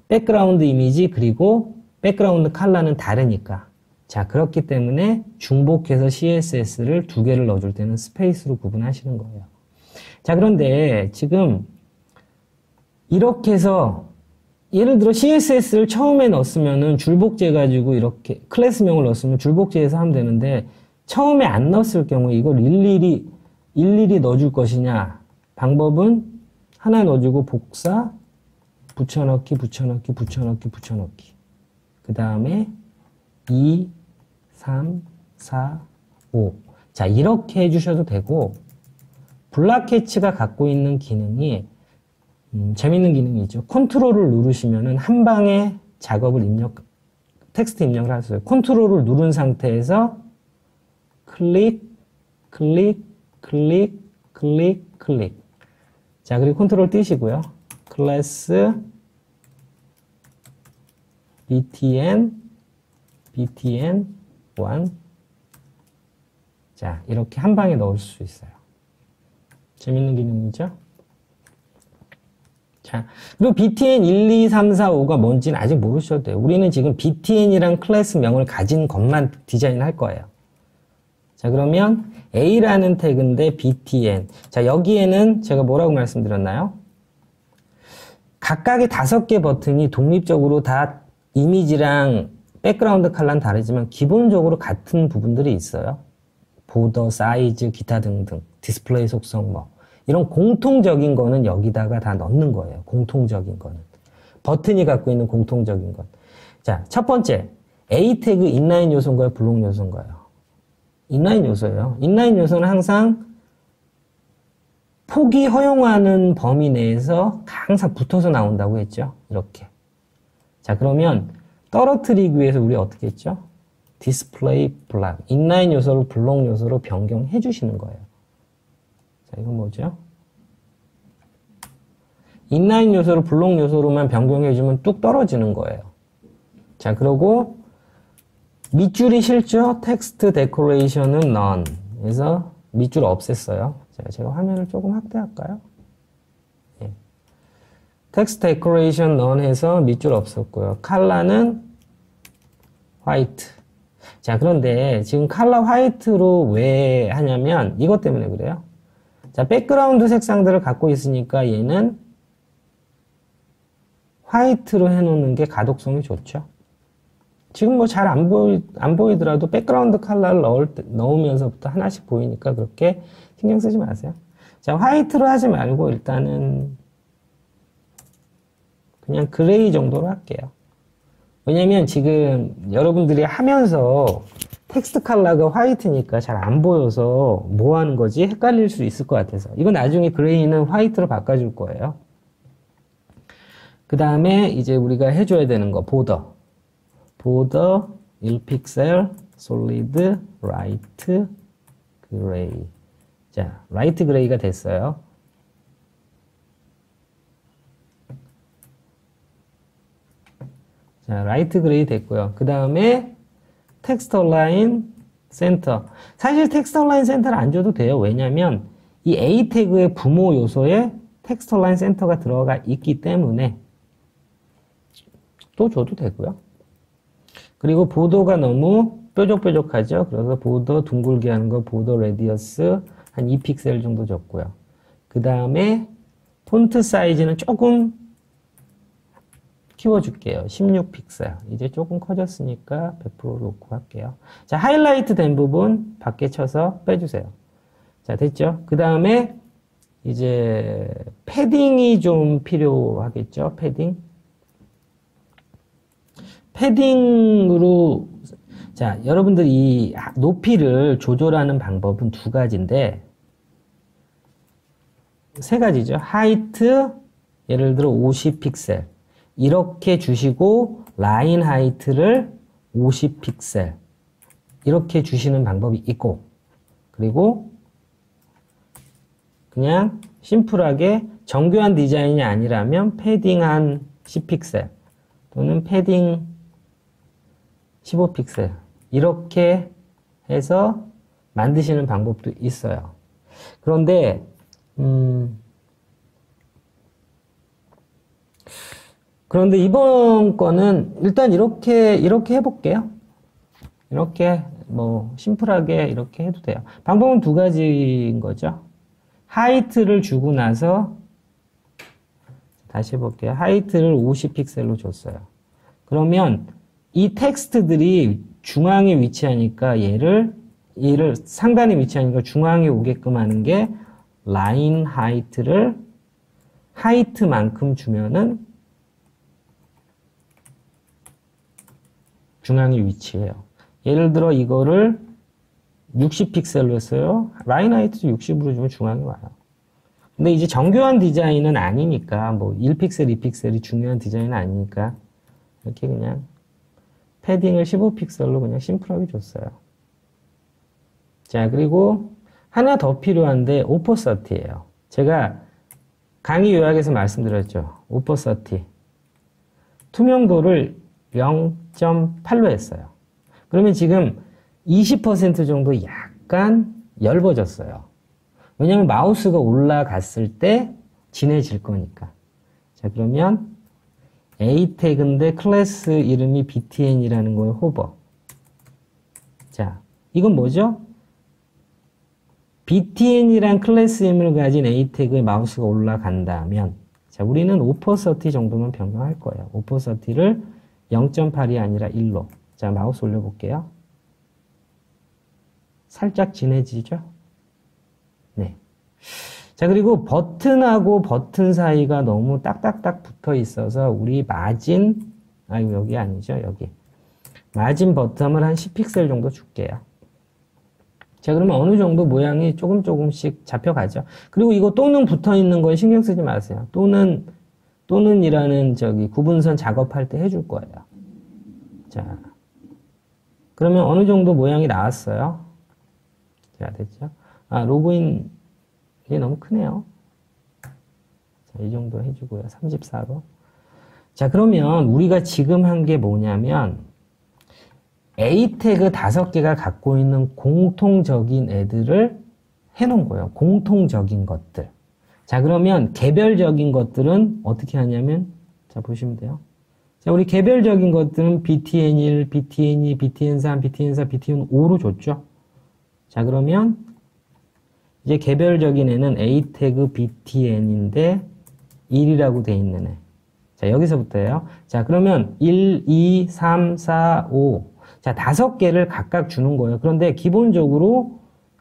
백그라운드 이미지 그리고 백그라운드 컬러는 다르니까. 자, 그렇기 때문에 중복해서 CSS를 2개를 넣어줄 때는 스페이스로 구분하시는 거예요. 자, 그런데 지금 이렇게 해서 예를 들어 CSS를 처음에 넣었으면은 줄복제 가지고 이렇게 클래스명을 넣었으면 줄복제해서 하면 되는데 처음에 안 넣었을 경우에 이걸 일일이 넣어줄 것이냐. 방법은 하나 넣어주고 복사, 붙여넣기. 그 다음에 2, 3, 4, 5. 자, 이렇게 해주셔도 되고, 블락캐치가 갖고 있는 기능이, 재밌는 기능이죠. 컨트롤을 누르시면은 한 방에 작업을 텍스트 입력을 할 수 있어요. 컨트롤을 누른 상태에서 클릭. 자, 그리고 컨트롤 띄시고요. 클래스 btn1. 자, 이렇게 한 방에 넣을 수 있어요. 재밌는 기능이죠? 자, 그리고 btn 1, 2, 3, 4, 5가 뭔지는 아직 모르셔도 돼요. 우리는 지금 btn이란 클래스명을 가진 것만 디자인할 거예요. 자, 그러면 A라는 태그인데 btn. 자, 여기에는 제가 뭐라고 말씀드렸나요? 각각의 5개 버튼이 독립적으로 다 이미지랑 백그라운드 컬러는 다르지만 기본적으로 같은 부분들이 있어요. 보더, 사이즈, 기타 등등, 디스플레이 속성 뭐 이런 공통적인 거는 여기다가 다 넣는 거예요. 공통적인 거는. 버튼이 갖고 있는 공통적인 것. 자, 첫 번째, A 태그 인라인 요소인가요? 블록 요소인가요? 인라인 요소예요. 인라인 요소는 항상 폭이 허용하는 범위 내에서 항상 붙어서 나온다고 했죠. 이렇게. 자, 그러면 떨어뜨리기 위해서 우리 어떻게 했죠? 디스플레이 블락. 인라인 요소를 블록 요소로 변경해 주시는 거예요. 자, 이건 뭐죠? 인라인 요소를 블록 요소로만 변경해주면 뚝 떨어지는 거예요. 자, 그러고 밑줄이 싫죠? 텍스트 데코레이션은 none. 그래서 밑줄 없앴어요. 자, 제가 화면을 조금 확대할까요? 예. 텍스트 데코레이션 none 해서 밑줄 없었고요. 컬러는 화이트. 자, 그런데 지금 컬러 화이트로 왜 하냐면 이것 때문에 그래요. 자, 백그라운드 색상들을 갖고 있으니까 얘는 화이트로 해놓는 게 가독성이 좋죠. 지금 뭐 잘 안 보이더라도 백그라운드 컬러를 넣으면서부터 하나씩 보이니까 그렇게 신경 쓰지 마세요. 자, 화이트로 하지 말고 일단은 그냥 그레이 정도로 할게요. 왜냐면 지금 여러분들이 하면서 텍스트 컬러가 화이트니까 잘 안 보여서 뭐 하는 거지? 헷갈릴 수 있을 것 같아서. 이거 나중에 그레이는 화이트로 바꿔줄 거예요. 그 다음에 이제 우리가 해줘야 되는 거, 보더. 보더 1픽셀, 솔리드, 라이트, 그레이. 자, 라이트 그레이가 됐어요. 자, 라이트 그레이 됐고요. 그 다음에 텍스트 얼라인 센터. 사실 텍스트 얼라인 센터를 안 줘도 돼요. 왜냐면 이 A 태그의 부모 요소에 텍스트 얼라인 센터가 들어가 있기 때문에 또 줘도 되고요. 그리고 보도가 너무 뾰족뾰족하죠. 그래서 보도 둥글게 하는 거 보도 레디어스 한 2픽셀 정도 줬고요. 그 다음에 폰트 사이즈는 조금 키워줄게요. 16픽셀. 이제 조금 커졌으니까 100% 놓고 할게요. 자, 하이라이트 된 부분 밖에 쳐서 빼주세요. 자, 됐죠? 그 다음에 이제 패딩이 좀 필요하겠죠? 패딩으로, 자, 여러분들 이 높이를 조절하는 방법은 두 가지인데, 세 가지죠. 하이트, 예를 들어 50픽셀. 이렇게 주시고, 라인 하이트를 50픽셀. 이렇게 주시는 방법이 있고, 그리고 그냥 심플하게 정교한 디자인이 아니라면 패딩 한 10픽셀 또는 패딩 15픽셀 이렇게 해서 만드시는 방법도 있어요. 그런데 이번 거는 일단 이렇게 해볼게요. 이렇게 뭐 심플하게 이렇게 해도 돼요. 방법은 두 가지인 거죠. 하이트를 주고 나서 다시 해볼게요. 하이트를 50픽셀로 줬어요. 그러면 이 텍스트들이 중앙에 위치하니까 얘를 상단에 위치하니까 중앙에 오게끔 하는 게 라인 하이트를 하이트만큼 주면은 중앙에 위치해요. 예를 들어 이거를 60픽셀로 했어요. 라인 하이트도 60으로 주면 중앙에 와요. 근데 이제 정교한 디자인은 아니니까 뭐 1픽셀, 2픽셀이 중요한 디자인은 아니니까 이렇게 그냥 패딩을 15픽셀로 그냥 심플하게 줬어요. 자, 그리고 하나 더 필요한데 오퍼서티예요. 제가 강의 요약에서 말씀드렸죠. 오퍼서티. 투명도를 0.8로 했어요. 그러면 지금 20% 정도 약간 엷어졌어요. 왜냐면 마우스가 올라갔을 때 진해질 거니까. 자, 그러면 A 태그인데 클래스 이름이 btn이라는 거예요. 호버. 자, 이건 뭐죠? btn이란 클래스 이름을 가진 A 태그에 마우스가 올라간다면, 자, 우리는 오퍼서티 정도만 변경할 거예요. 오퍼서티를 0.8이 아니라 1로. 자, 마우스 올려볼게요. 살짝 진해지죠? 네. 자, 그리고 버튼하고 버튼 사이가 너무 딱딱딱 붙어 있어서 우리 마진, 여기 아니죠, 여기. 마진 버튼을 한 10픽셀 정도 줄게요. 자, 그러면 어느 정도 모양이 조금씩 잡혀가죠. 그리고 이거 또는 붙어 있는 건 신경 쓰지 마세요. 또는이라는 구분선 작업할 때 해줄 거예요. 자, 그러면 어느 정도 모양이 나왔어요. 자, 됐죠? 로그인, 이게 너무 크네요. 자, 자, 이 정도 해주고요. 34로. 자, 그러면 우리가 지금 한 게 뭐냐면 A 태그 5개가 갖고 있는 공통적인 애들을 해놓은 거예요. 공통적인 것들. 자, 그러면 개별적인 것들은 어떻게 하냐면, 자, 보시면 돼요. 자, 우리 개별적인 것들은 btn1, btn2, btn3, btn4, btn5로 줬죠. 자, 그러면 이제 개별적인 애는 A 태그 btn인데 1이라고 돼 있는 애. 자, 여기서부터예요. 자, 그러면 1, 2, 3, 4, 5. 자, 5개를 각각 주는 거예요. 그런데 기본적으로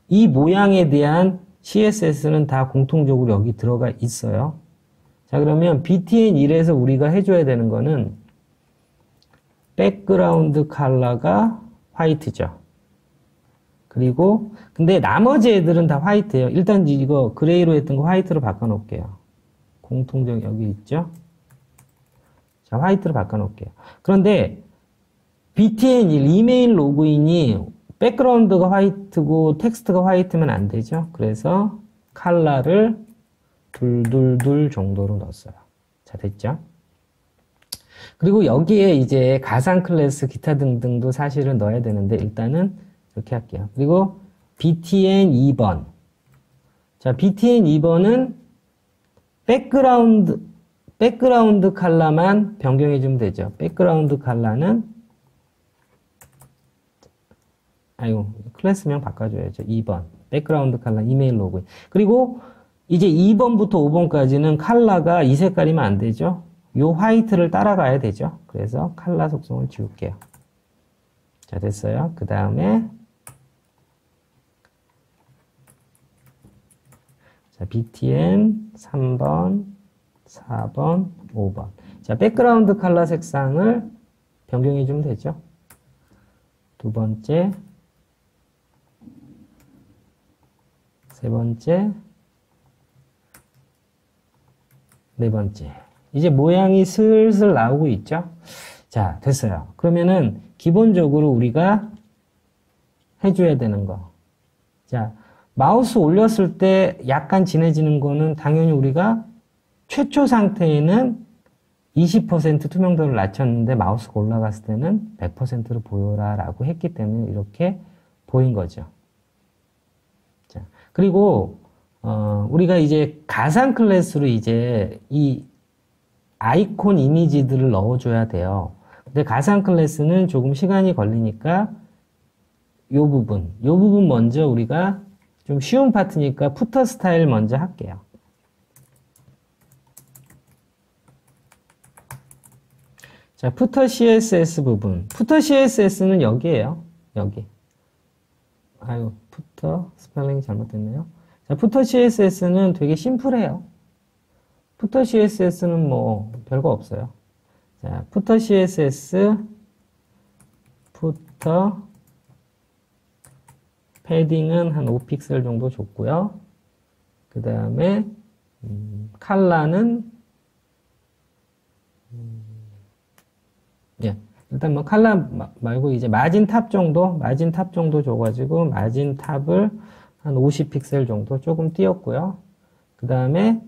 이 모양에 대한 CSS는 다 공통적으로 여기 들어가 있어요. 자, 그러면 btn1에서 우리가 해줘야 되는 거는 백그라운드 컬러가 화이트죠. 그리고 근데 나머지 애들은 다 화이트예요. 일단 이거 그레이로 했던 거 화이트로 바꿔놓을게요. 공통적 여기 있죠. 자, 화이트로 바꿔놓을게요. 그런데 btn1 이메일 로그인이 백그라운드가 화이트고 텍스트가 화이트면 안 되죠. 그래서 컬러를 둘둘둘 정도로 넣었어요. 자, 됐죠? 그리고 여기에 이제 가상 클래스 기타 등등도 사실은 넣어야 되는데 일단은 이렇게 할게요. 그리고 btn 2번. 자, btn 2번은 백그라운드 컬러만 변경해 주면 되죠. 백그라운드 컬러는 클래스명 바꿔줘야죠. 2번. 백그라운드 컬러 이메일 로그인. 그리고 이제 2번부터 5번까지는 컬러가 이 색깔이면 안 되죠. 요 화이트를 따라가야 되죠. 그래서 컬러 속성을 지울게요. 자, 됐어요. 그 다음에 자, btn 3번, 4번, 5번. 자, 백그라운드 컬러 색상을 변경해 주면 되죠. 두 번째, 세 번째, 네 번째. 이제 모양이 슬슬 나오고 있죠? 자, 됐어요. 그러면은 기본적으로 우리가 해줘야 되는 거. 자, 마우스 올렸을 때 약간 진해지는 거는 당연히 우리가 최초 상태에는 20% 투명도를 낮췄는데 마우스가 올라갔을 때는 100%로 보여라 라고 했기 때문에 이렇게 보인 거죠. 자, 그리고 우리가 이제 가상 클래스로 이제 이 아이콘 이미지들을 넣어줘야 돼요. 근데 가상 클래스는 조금 시간이 걸리니까 요 부분 먼저 우리가 좀 쉬운 파트니까 푸터 스타일 먼저 할게요. 자, 푸터 CSS 부분. 푸터 CSS는 여기에요. 여기. 푸터 스펠링 잘못됐네요. 자, 푸터 CSS는 되게 심플해요. 푸터 CSS는 뭐 별거 없어요. 자, 푸터 CSS 푸터 패딩은 한 5픽셀 정도 줬고요. 그 다음에 컬러는 일단 뭐 컬러 말고 이제 마진 탑 정도 줘가지고 마진 탑을 한 50픽셀 정도 조금 띄웠고요. 그 다음에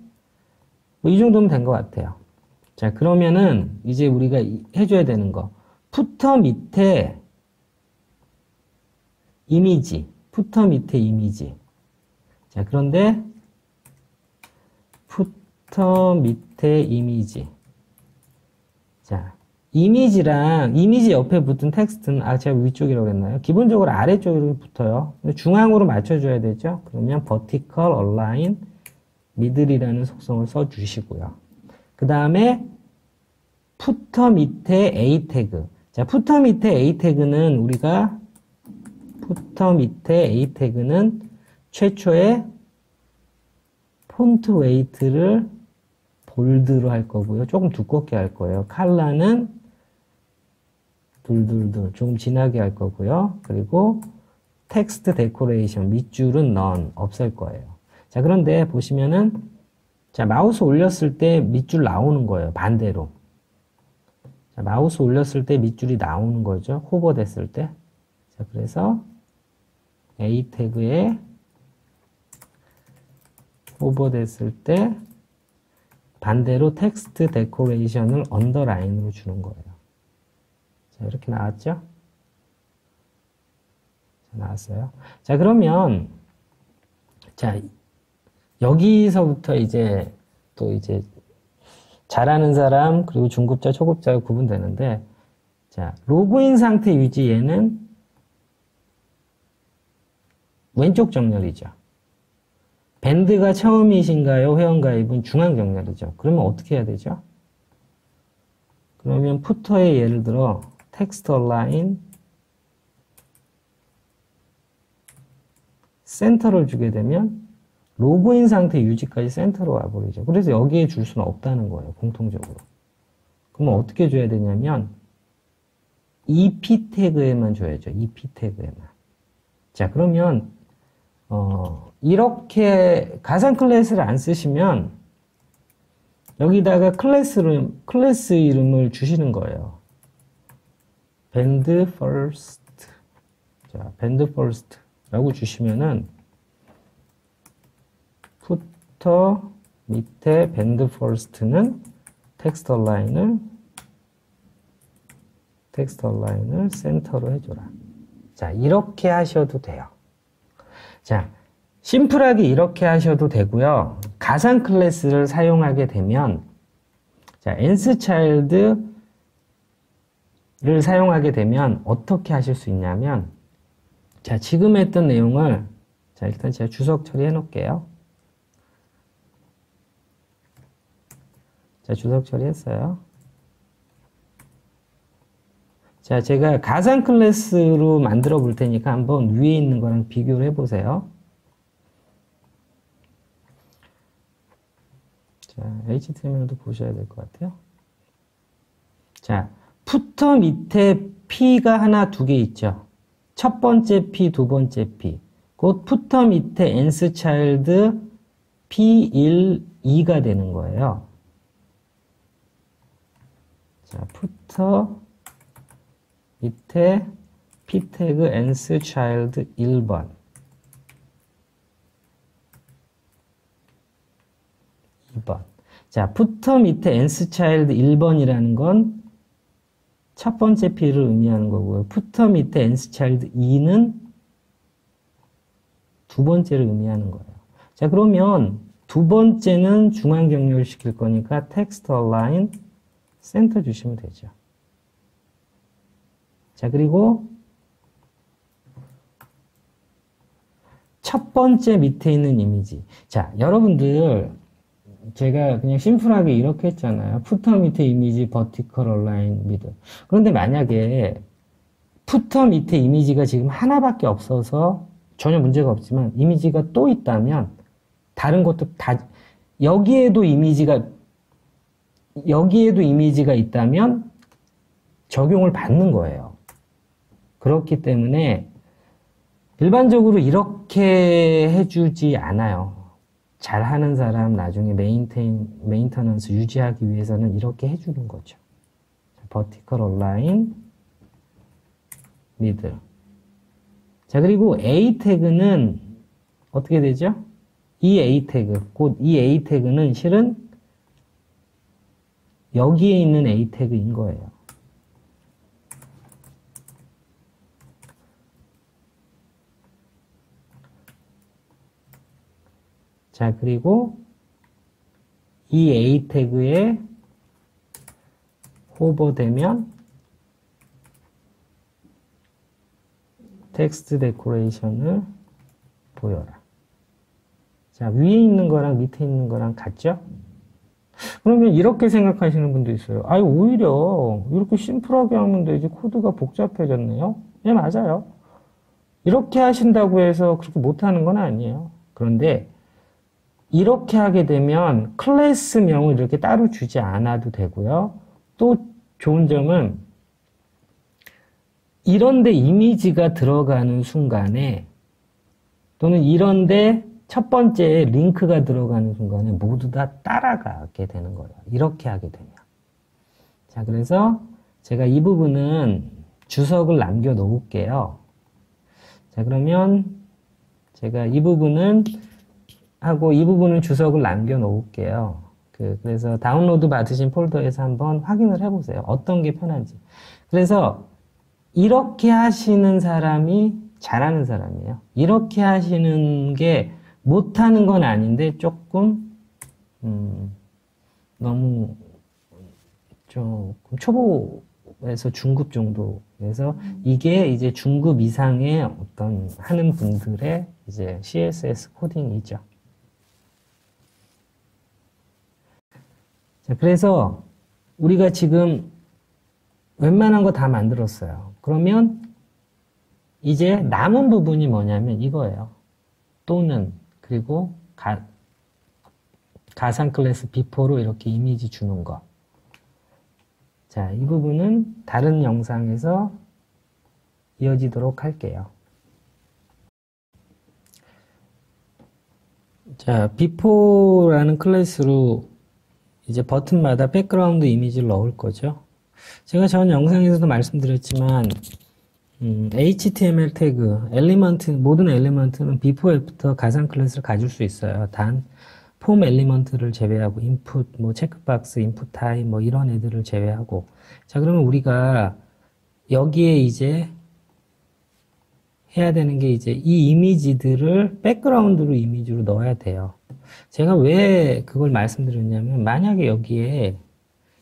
뭐 이 정도면 된 것 같아요. 자, 그러면은 이제 우리가 해줘야 되는 거 푸터 밑에 이미지. 자, 그런데 푸터 밑에 이미지. 자, 이미지 옆에 붙은 텍스트는 제가 위쪽이라고 했나요? 기본적으로 아래쪽으로 붙어요. 중앙으로 맞춰줘야 되죠. 그러면 vertical align middle이라는 속성을 써주시고요. 그 다음에 푸터 밑에 A 태그. 자, 푸터 밑에 A 태그는 최초에 폰트 웨이트를 볼드로 할 거고요. 조금 두껍게 할 거예요. 컬러는 둘둘둘 조금 진하게 할 거고요. 그리고 텍스트 데코레이션 밑줄은 none 없앨 거예요. 자, 그런데 보시면은 자, 마우스 올렸을 때 밑줄 나오는 거예요. 반대로. 자, 마우스 올렸을 때 밑줄이 나오는 거죠. 호버 됐을 때. 자, 그래서 A 태그에 호버 됐을 때 반대로 텍스트 데코레이션을 언더라인으로 주는 거예요. 자, 이렇게 나왔죠? 자, 나왔어요. 자, 그러면, 자, 여기서부터 이제, 또 이제, 잘하는 사람, 그리고 중급자, 초급자가 구분되는데, 자, 로그인 상태 유지 얘는 왼쪽 정렬이죠. 밴드가 처음이신가요? 회원가입은 중앙 정렬이죠. 그러면 어떻게 해야 되죠? 그러면 푸터에 예를 들어 텍스트 얼라인 센터를 주게 되면 로그인 상태 유지까지 센터로 와버리죠. 그래서 여기에 줄 수는 없다는 거예요. 공통적으로. 그러면 어떻게 줘야 되냐면 EP 태그에만 줘야죠. EP 태그에만. 자, 그러면 이렇게 가상 클래스를 안 쓰시면 여기다가 클래스 이름을 주시는 거예요. band first. 자, band first 라고 주시면은 푸터 밑에 band first는 텍스트 얼라인을 센터로 해줘라. 자, 이렇게 하셔도 돼요. 자, 심플하게 이렇게 하셔도 되고요. 가상 클래스를 사용하게 되면, 자, nSchild를 사용하게 되면 어떻게 하실 수 있냐면, 자, 지금 했던 내용을, 자, 일단 제가 주석 처리해 놓을게요. 자, 주석 처리했어요. 자, 제가 가상 클래스로 만들어 볼 테니까 한번 위에 있는 거랑 비교를 해보세요. 자, HTML도 보셔야 될 것 같아요. 자, 푸터 밑에 P가 하나, 두 개 있죠. 첫 번째 P, 두 번째 P. 곧 푸터 밑에 nSchild P1, 2가 되는 거예요. 자, 푸터 밑에 P 태그 nSchild 1번. 2번. 자, 푸터 밑에 nSchild 1번이라는 건 첫 번째 P를 의미하는 거고요. 푸터 밑에 nSchild 2는 두 번째를 의미하는 거예요. 자, 그러면 두 번째는 중앙 정렬 시킬 거니까 텍스트 얼라인 센터 주시면 되죠. 자, 그리고 첫 번째 밑에 있는 이미지. 자, 여러분들 제가 그냥 심플하게 이렇게 했잖아요. 푸터 밑에 이미지 버티컬 얼라인 미들. 그런데 만약에 푸터 밑에 이미지가 지금 하나밖에 없어서 전혀 문제가 없지만 이미지가 또 있다면 다른 것도 다 여기에도 이미지가 있다면 적용을 받는 거예요. 그렇기 때문에 일반적으로 이렇게 해주지 않아요. 잘하는 사람 나중에 메인터넌스 유지하기 위해서는 이렇게 해주는 거죠. 버티컬 얼라인 미들. 자, 그리고 A 태그는 어떻게 되죠? 이 A 태그, 곧 이 A 태그는 실은 여기에 있는 A 태그인 거예요. 자, 그리고 이 A 태그에 호버되면 텍스트 데코레이션을 보여라. 자, 위에 있는 거랑 밑에 있는 거랑 같죠? 그러면 이렇게 생각하시는 분도 있어요. 아니, 오히려 이렇게 심플하게 하면 되지 코드가 복잡해졌네요. 네, 맞아요. 이렇게 하신다고 해서 그렇게 못하는 건 아니에요. 그런데 이렇게 하게 되면 클래스명을 이렇게 따로 주지 않아도 되고요. 또 좋은 점은 이런데 이미지가 들어가는 순간에 또는 이런데 첫 번째 링크가 들어가는 순간에 모두 다 따라가게 되는 거예요. 이렇게 하게 되면. 자, 그래서 제가 이 부분은 주석을 남겨 놓을게요. 자, 그러면 제가 이 부분은 주석을 남겨 놓을게요. 그래서 다운로드 받으신 폴더에서 한번 확인을 해보세요. 어떤 게 편한지. 그래서 이렇게 하시는 사람이 잘하는 사람이에요. 이렇게 하시는 게 못하는 건 아닌데 조금 너무 조금 초보에서 중급 정도. 그래서 이게 이제 중급 이상의 어떤 하는 분들의 이제 CSS 코딩이죠. 자, 그래서 우리가 지금 웬만한 거 다 만들었어요. 그러면 이제 남은 부분이 뭐냐면 이거예요. 또는 그리고 가상 클래스 비포로 이렇게 이미지 주는 거. 자, 이 부분은 다른 영상에서 이어지도록 할게요. 자, 비포라는 클래스로 이제 버튼마다 백그라운드 이미지를 넣을 거죠. 제가 전 영상에서도 말씀드렸지만 HTML 태그, 엘리먼트, 모든 엘리먼트는 비포 애프터 가상 클래스를 가질 수 있어요. 단 폼 엘리먼트를 제외하고 인풋, 뭐 체크박스, 인풋 타입 뭐 이런 애들을 제외하고. 자, 그러면 우리가 여기에 이제 해야 되는 게 이제 이 이미지들을 백그라운드로 이미지로 넣어야 돼요. 제가 왜 그걸 말씀드렸냐면 만약에 여기에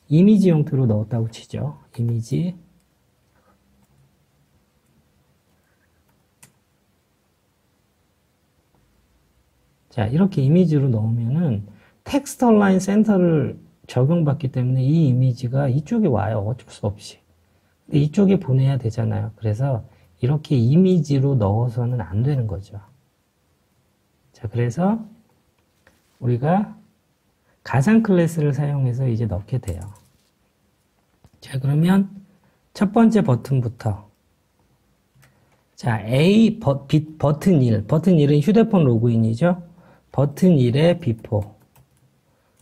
이미지 형태로 넣었다고 치죠. 이미지. 자, 이렇게 이미지로 넣으면은 텍스트 얼라인 센터를 적용받기 때문에 이 이미지가 이쪽에 와요. 어쩔 수 없이. 근데 이쪽에 보내야 되잖아요. 그래서 이렇게 이미지로 넣어서는 안 되는 거죠. 자, 그래서 우리가 가상 클래스를 사용해서 이제 넣게 돼요. 자, 그러면 첫 번째 버튼부터. 자, 버튼 1. 버튼 1은 휴대폰 로그인이죠. 버튼 1의 비포.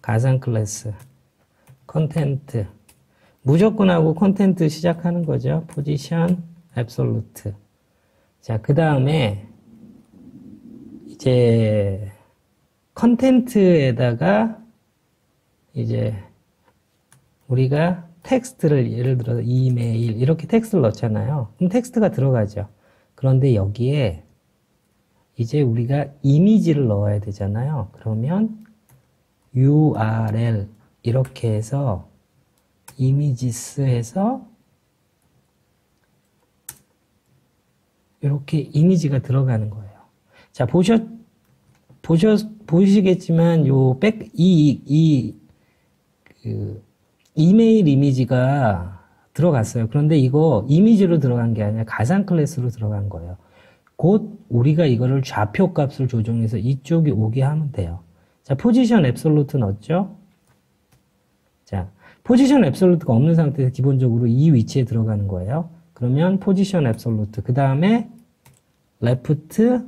가상 클래스. 컨텐트. 무조건 하고 컨텐트 시작하는 거죠. 포지션, 앱솔루트. 자, 그 다음에 이제 컨텐트에다가 이제 우리가 텍스트를 예를 들어서 이메일 이렇게 텍스트를 넣잖아요. 그럼 텍스트가 들어가죠. 그런데 여기에 이제 우리가 이미지를 넣어야 되잖아요. 그러면 URL 이렇게 해서 이미지스 해서 이렇게 이미지가 들어가는 거예요. 자, 보시겠지만 요 이메일 이미지가 들어갔어요. 그런데 이거 이미지로 들어간 게 아니라 가상 클래스로 들어간 거예요. 곧 우리가 이거를 좌표 값을 조정해서 이쪽이 오게 하면 돼요. 자, 포지션 앱솔루트 넣었죠? 자, 포지션 앱솔루트가 없는 상태에서 기본적으로 이 위치에 들어가는 거예요. 그러면 포지션 앱솔루트. 그 다음에 레프트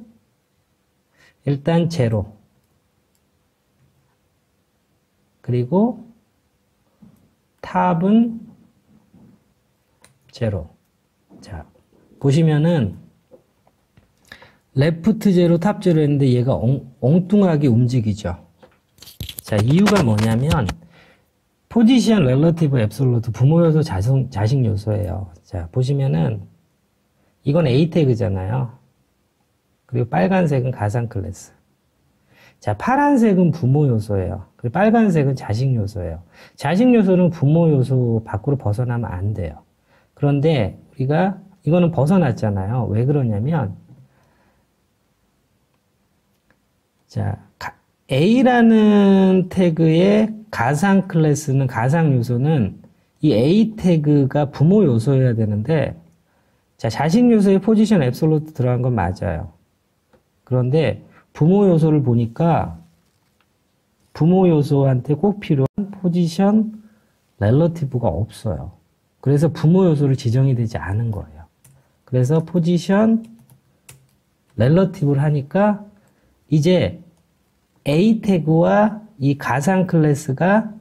일단 제로. 그리고 탑은 제로. 자, 보시면은 레프트 제로, 탑 제로 했는데 얘가 엉뚱하게 움직이죠. 자, 이유가 뭐냐면 포지션, 렐러티브, 앱솔루트, 부모 요소, 자식 요소예요. 자, 보시면은 이건 A 태그잖아요. 그리고 빨간색은 가상 클래스. 자, 파란색은 부모 요소예요. 그리고 빨간색은 자식 요소예요. 자식 요소는 부모 요소 밖으로 벗어나면 안 돼요. 그런데 우리가 이거는 벗어났잖아요. 왜 그러냐면 자, A라는 태그의 가상 클래스는 가상 요소는 이 A 태그가 부모 요소여야 되는데 자, 자식 요소에 포지션 앱솔루트 들어간 건 맞아요. 그런데 부모 요소를 보니까 부모 요소한테 꼭 필요한 포지션 렐러티브가 없어요. 그래서 부모 요소를 지정이 되지 않은 거예요. 그래서 포지션 렐러티브를 하니까 이제 A 태그와 이 가상 클래스가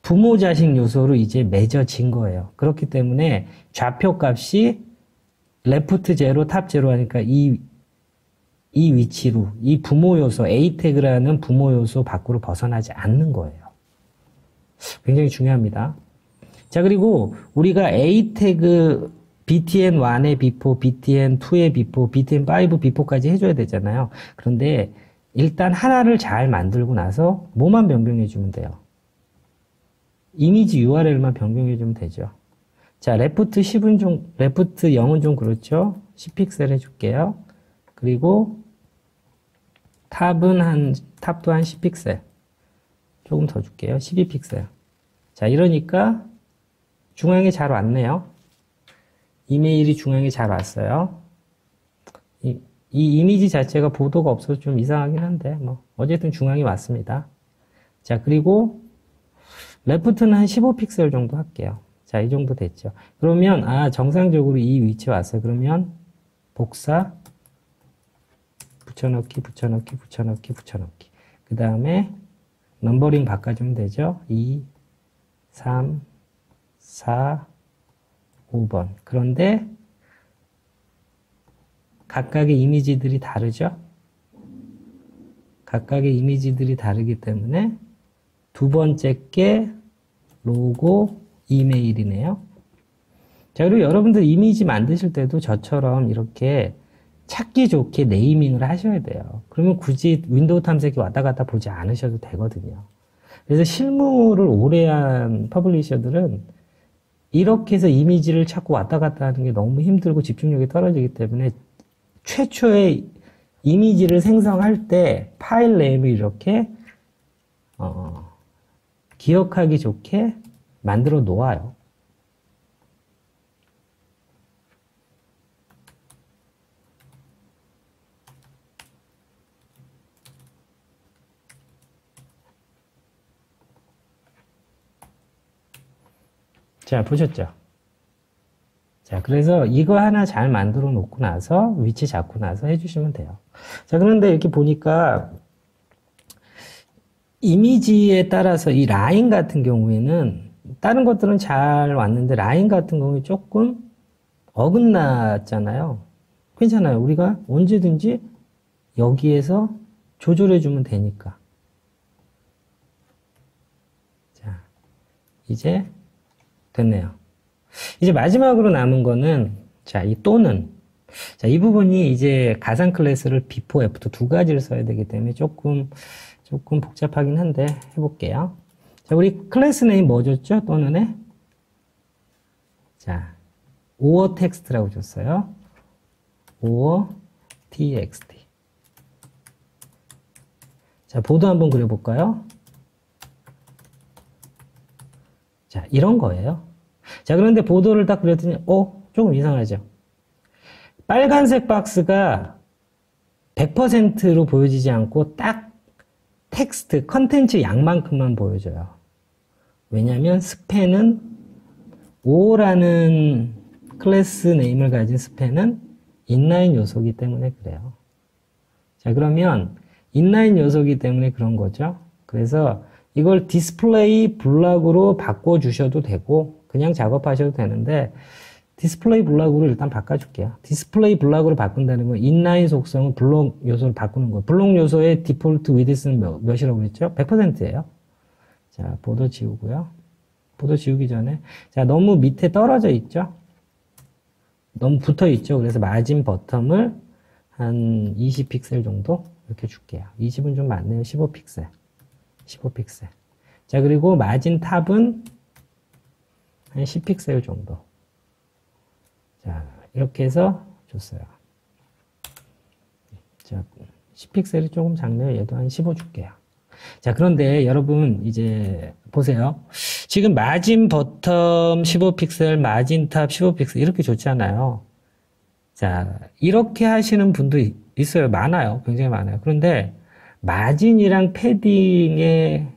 부모 자식 요소로 이제 맺어진 거예요. 그렇기 때문에 좌표 값이 레프트 제로, 탑 제로 하니까 이 이 위치로, 이 부모 요소, A 태그라는 부모 요소 밖으로 벗어나지 않는 거예요. 굉장히 중요합니다. 자, 그리고 우리가 A 태그 btn1의 before, btn2의 before, btn5 before까지 해줘야 되잖아요. 그런데 일단 하나를 잘 만들고 나서 뭐만 변경해주면 돼요? 이미지 URL만 변경해주면 되죠. 자, 레프트 10은 좀, 레프트 0은 좀 그렇죠? 10픽셀 해줄게요. 그리고 탑도 한 10픽셀. 조금 더 줄게요. 12픽셀. 자, 이러니까 중앙에 잘 왔네요. 이메일이 중앙에 잘 왔어요. 이 이미지 자체가 보도가 없어서 좀 이상하긴 한데, 뭐, 어쨌든 중앙에 왔습니다. 자, 그리고 레프트는 한 15픽셀 정도 할게요. 자, 이 정도 됐죠. 그러면, 정상적으로 이 위치에 왔어요. 그러면, 복사, 붙여넣기, 붙여넣기, 붙여넣기, 붙여넣기. 그 다음에, 넘버링 바꿔주면 되죠. 2, 3, 4, 5번. 그런데, 각각의 이미지들이 다르죠? 각각의 이미지들이 다르기 때문에, 두 번째 게 로고 이메일이네요. 자, 그리고 여러분들 이미지 만드실 때도 저처럼 이렇게 찾기 좋게 네이밍을 하셔야 돼요. 그러면 굳이 윈도우 탐색기 왔다 갔다 보지 않으셔도 되거든요. 그래서 실무를 오래 한 퍼블리셔들은 이렇게 해서 이미지를 찾고 왔다 갔다 하는 게 너무 힘들고 집중력이 떨어지기 때문에 최초의 이미지를 생성할 때 파일 네임을 이렇게 기억하기 좋게 만들어 놓아요. 자, 보셨죠? 자, 그래서 이거 하나 잘 만들어 놓고 나서 위치 잡고 나서 해주시면 돼요. 자, 그런데 이렇게 보니까 이미지에 따라서 이 라인 같은 경우에는 다른 것들은 잘 왔는데 라인 같은 경우에 조금 어긋났잖아요. 괜찮아요. 우리가 언제든지 여기에서 조절해 주면 되니까. 자, 이제 됐네요. 이제 마지막으로 남은 거는 자, 이 또는 자, 이 부분이 이제 가상 클래스를 before, after 두 가지를 써야 되기 때문에 조금 복잡하긴 한데 해볼게요. 자, 우리 클래스 네임 뭐 줬죠? 또는에 자, or text라고 줬어요. or txt. 자, 보도 한번 그려볼까요? 자, 이런 거예요. 자, 그런데 보도를 딱 그렸더니 조금 이상하죠? 빨간색 박스가 100%로 보여지지 않고 딱 텍스트, 컨텐츠 양만큼만 보여줘요. 왜냐면 스팬은 O라는 클래스 네임을 가진 스팬은 인라인 요소이기 때문에 그래요. 자, 그러면 인라인 요소이기 때문에 그런 거죠. 그래서 이걸 디스플레이 블럭으로 바꿔주셔도 되고 그냥 작업하셔도 되는데 디스플레이 블럭으로 일단 바꿔줄게요. 디스플레이 블럭으로 바꾼다는 건 인라인 속성을 블록 요소로 바꾸는 거예요. 블록 요소의 디폴트 위드스는 몇이라고 했죠? 100%예요. 자, 보도 지우고요. 보도 지우기 전에 자, 너무 밑에 떨어져 있죠? 너무 붙어 있죠? 그래서 마진 버텀을 한 20픽셀 정도 이렇게 줄게요. 20은 좀 많네요. 15픽셀. 15픽셀. 자, 그리고 마진 탑은 한 10픽셀 정도. 자, 이렇게 해서 줬어요. 자, 10픽셀이 조금 작네요. 얘도 한 15 줄게요. 자, 그런데 여러분 이제 보세요. 지금 마진 버텀 15픽셀, 마진 탑 15픽셀 이렇게 좋잖아요. 자, 이렇게 하시는 분도 있어요. 많아요. 굉장히 많아요. 그런데 마진이랑 패딩의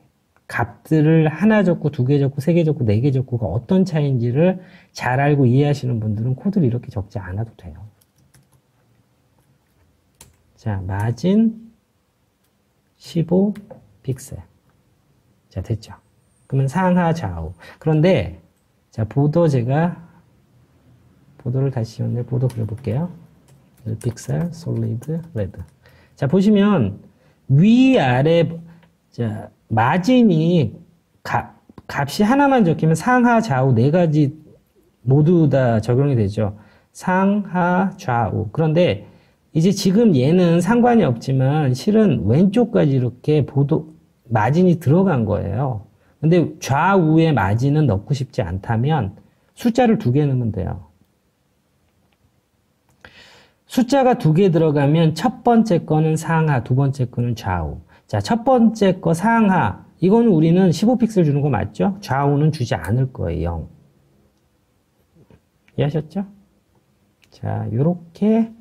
값들을 하나 적고 두 개 적고 세 개 적고 네 개 적고가 어떤 차이인지를 잘 알고 이해하시는 분들은 코드를 이렇게 적지 않아도 돼요. 자, 마진 15픽셀. 자, 됐죠? 그러면 상하 좌우. 그런데 자, 제가 보도를 다시 지웠는데 보도 그려볼게요. 1픽셀, 솔리드, 레드. 자, 보시면 위아래 자, 마진이 값이 하나만 적히면 상하 좌우 네 가지 모두 다 적용이 되죠. 상하 좌우. 그런데 이제 지금 얘는 상관이 없지만 실은 왼쪽까지 이렇게 마진이 들어간 거예요. 근데 좌우에 마진은 넣고 싶지 않다면 숫자를 2개 넣으면 돼요. 숫자가 2개 들어가면 첫 번째 거는 상하, 두 번째 거는 좌우. 자, 첫 번째 거 상하. 이거는 우리는 15픽셀 주는 거 맞죠? 좌우는 주지 않을 거예요. 0. 이해하셨죠? 자, 요렇게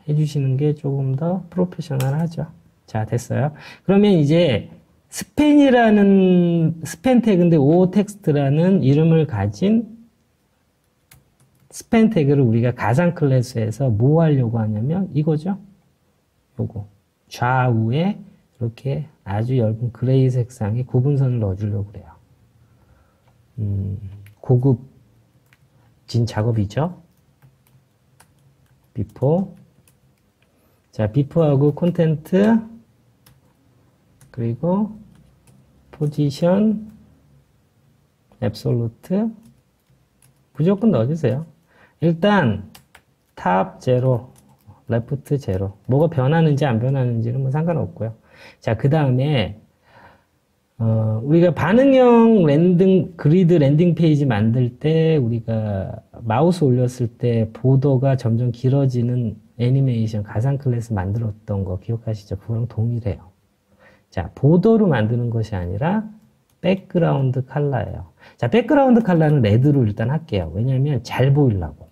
해주시는 게 조금 더 프로페셔널하죠. 자, 됐어요. 그러면 이제 스팬이라는 스팬 태그인데 오텍스트라는 이름을 가진 스팬 태그를 우리가 가상 클래스에서 뭐 하려고 하냐면 이거죠. 요거 좌우에 이렇게 아주 얇은 그레이 색상의 구분선을 넣어주려고 그래요. 고급진 작업이죠. 비포. 자, 비포하고 콘텐트, 그리고 포지션, 앱솔루트, 무조건 넣어주세요. 일단 탑 제로, 레프트 제로. 뭐가 변하는지 안 변하는지는 뭐 상관없고요. 자, 그 다음에 우리가 반응형 그리드 랜딩 페이지 만들 때 우리가 마우스 올렸을 때 보더가 점점 길어지는 애니메이션 가상 클래스 만들었던 거 기억하시죠? 그거랑 동일해요. 자, 보더로 만드는 것이 아니라 백그라운드 컬러예요. 자, 백그라운드 컬러는 레드로 일단 할게요. 왜냐면 잘 보이려고.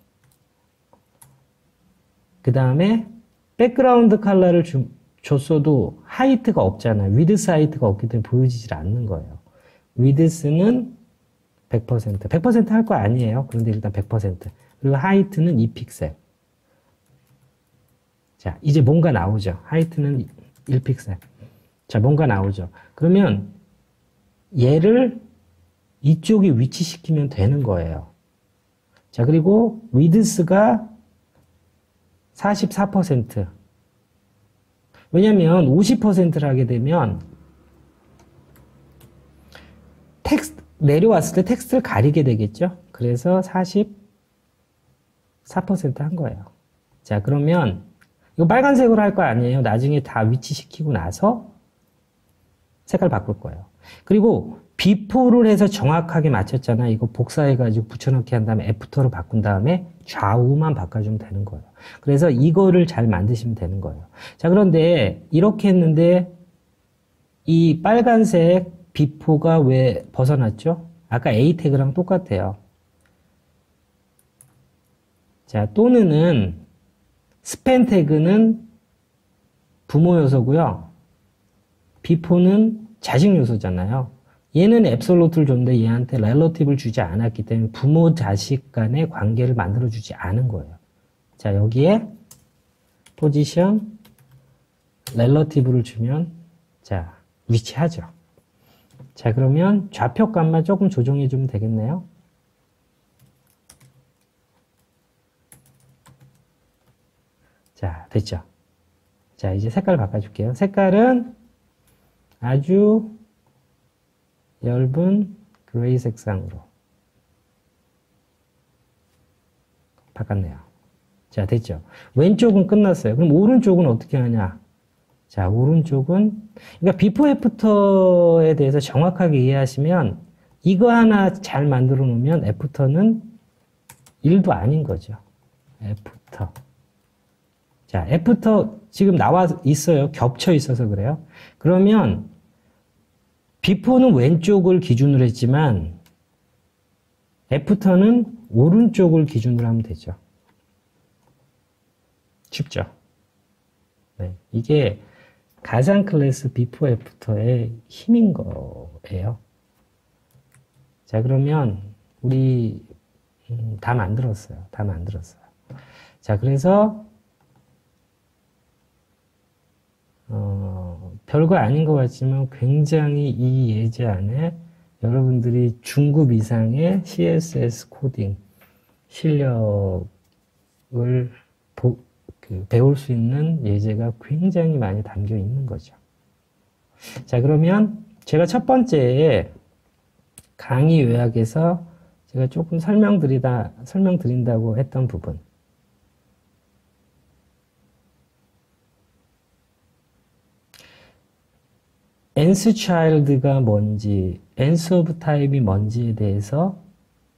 그 다음에 백그라운드 컬러를 줬어도 하이트가 없잖아요. 위드스 하이트가 없기 때문에 보여지질 않는 거예요. 위드스는 100%. 100% 할 거 아니에요. 그런데 일단 100%. 그리고 하이트는 2픽셀. 자, 이제 뭔가 나오죠. 하이트는 1픽셀. 자, 뭔가 나오죠. 그러면 얘를 이쪽에 위치시키면 되는 거예요. 자, 그리고 위드스가 44%. 왜냐면 50%를 하게 되면 내려왔을 때 텍스트를 가리게 되겠죠. 그래서 44% 한 거예요. 자, 그러면 이거 빨간색으로 할 거 아니에요. 나중에 다 위치시키고 나서 색깔 바꿀 거예요. 그리고 비포를 해서 정확하게 맞췄잖아. 이거 복사해가지고 붙여넣기 한 다음에 애프터로 바꾼 다음에 좌우만 바꿔주면 되는 거예요. 그래서 이거를 잘 만드시면 되는 거예요. 자, 그런데 이렇게 했는데 이 빨간색 비포가 왜 벗어났죠? 아까 A 태그랑 똑같아요. 자, 또는은 스팬 태그는 부모 요소고요. 비포는 자식 요소잖아요. 얘는 앱솔루트를 줬는데 얘한테 렐러티브를 주지 않았기 때문에 부모 자식 간의 관계를 만들어 주지 않은 거예요. 자, 여기에 포지션 렐러티브를 주면 자, 위치하죠. 자, 그러면 좌표값만 조금 조정해 주면 되겠네요. 자, 됐죠. 자, 이제 색깔 바꿔줄게요. 색깔은 아주 얇은 그레이 색상으로 바꿨네요. 자, 됐죠. 왼쪽은 끝났어요. 그럼 오른쪽은 어떻게 하냐? 자, 오른쪽은 그러니까 비포 애프터에 대해서 정확하게 이해하시면 이거 하나 잘 만들어 놓으면 애프터는 1도 아닌 거죠. 애프터. 자, 애프터 지금 나와 있어요. 겹쳐 있어서 그래요. 그러면 비포는 왼쪽을 기준으로 했지만 애프터는 오른쪽을 기준으로 하면 되죠. 쉽죠? 네, 이게 가상 클래스 비포 애프터의 힘인 거예요. 자, 그러면 우리 다 만들었어요. 다 만들었어요. 자, 그래서 별거 아닌 것 같지만 굉장히 이 예제 안에 여러분들이 중급 이상의 CSS 코딩 실력을 배울 수 있는 예제가 굉장히 많이 담겨 있는 거죠. 자, 그러면 제가 첫 번째 강의 요약에서 제가 조금 설명드린다고 했던 부분. nth child가 뭔지, nth of type이 뭔지에 대해서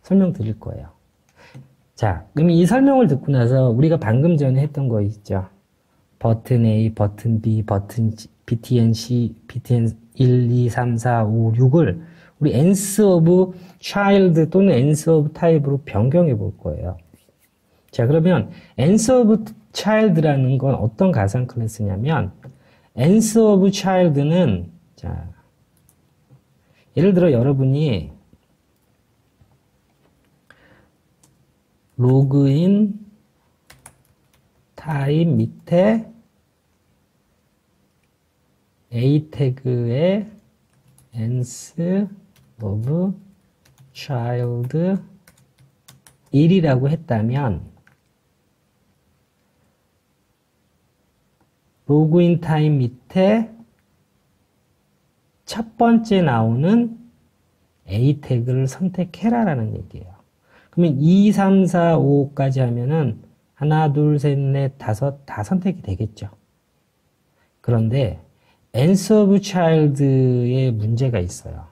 설명드릴 거예요. 자, 그럼 이 설명을 듣고 나서 우리가 방금 전에 했던 거 있죠. 버튼 A, 버튼 B, 버튼 G, btn C, btn 1, 2, 3, 4, 5, 6을 우리 nth of child 또는 nth of type로 변경해 볼 거예요. 자, 그러면 nth of child라는 건 어떤 가상 클래스냐면 nth of child는 자, 예를 들어 여러분이 로그인 타입 밑에 A 태그에 nth of child 1이라고 했다면 로그인 타입 밑에 첫 번째 나오는 A 태그를 선택해라라는 얘기예요. 그러면 2, 3, 4, 5까지 하면은 하나, 둘, 셋, 넷, 다섯 다 선택이 되겠죠. 그런데 nth of child의 문제가 있어요.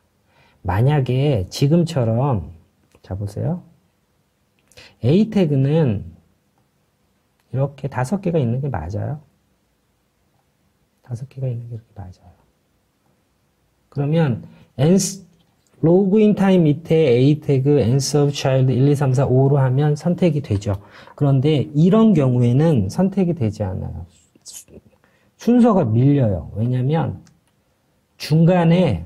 만약에 지금처럼 자 보세요. A 태그는 이렇게 5개가 있는 게 맞아요. 5개가 있는 게 이렇게 맞아요. 그러면 로그인 타임 밑에 A 태그 nth of child 1, 2, 3, 4, 5로 하면 선택이 되죠. 그런데 이런 경우에는 선택이 되지 않아요. 순서가 밀려요. 왜냐하면 중간에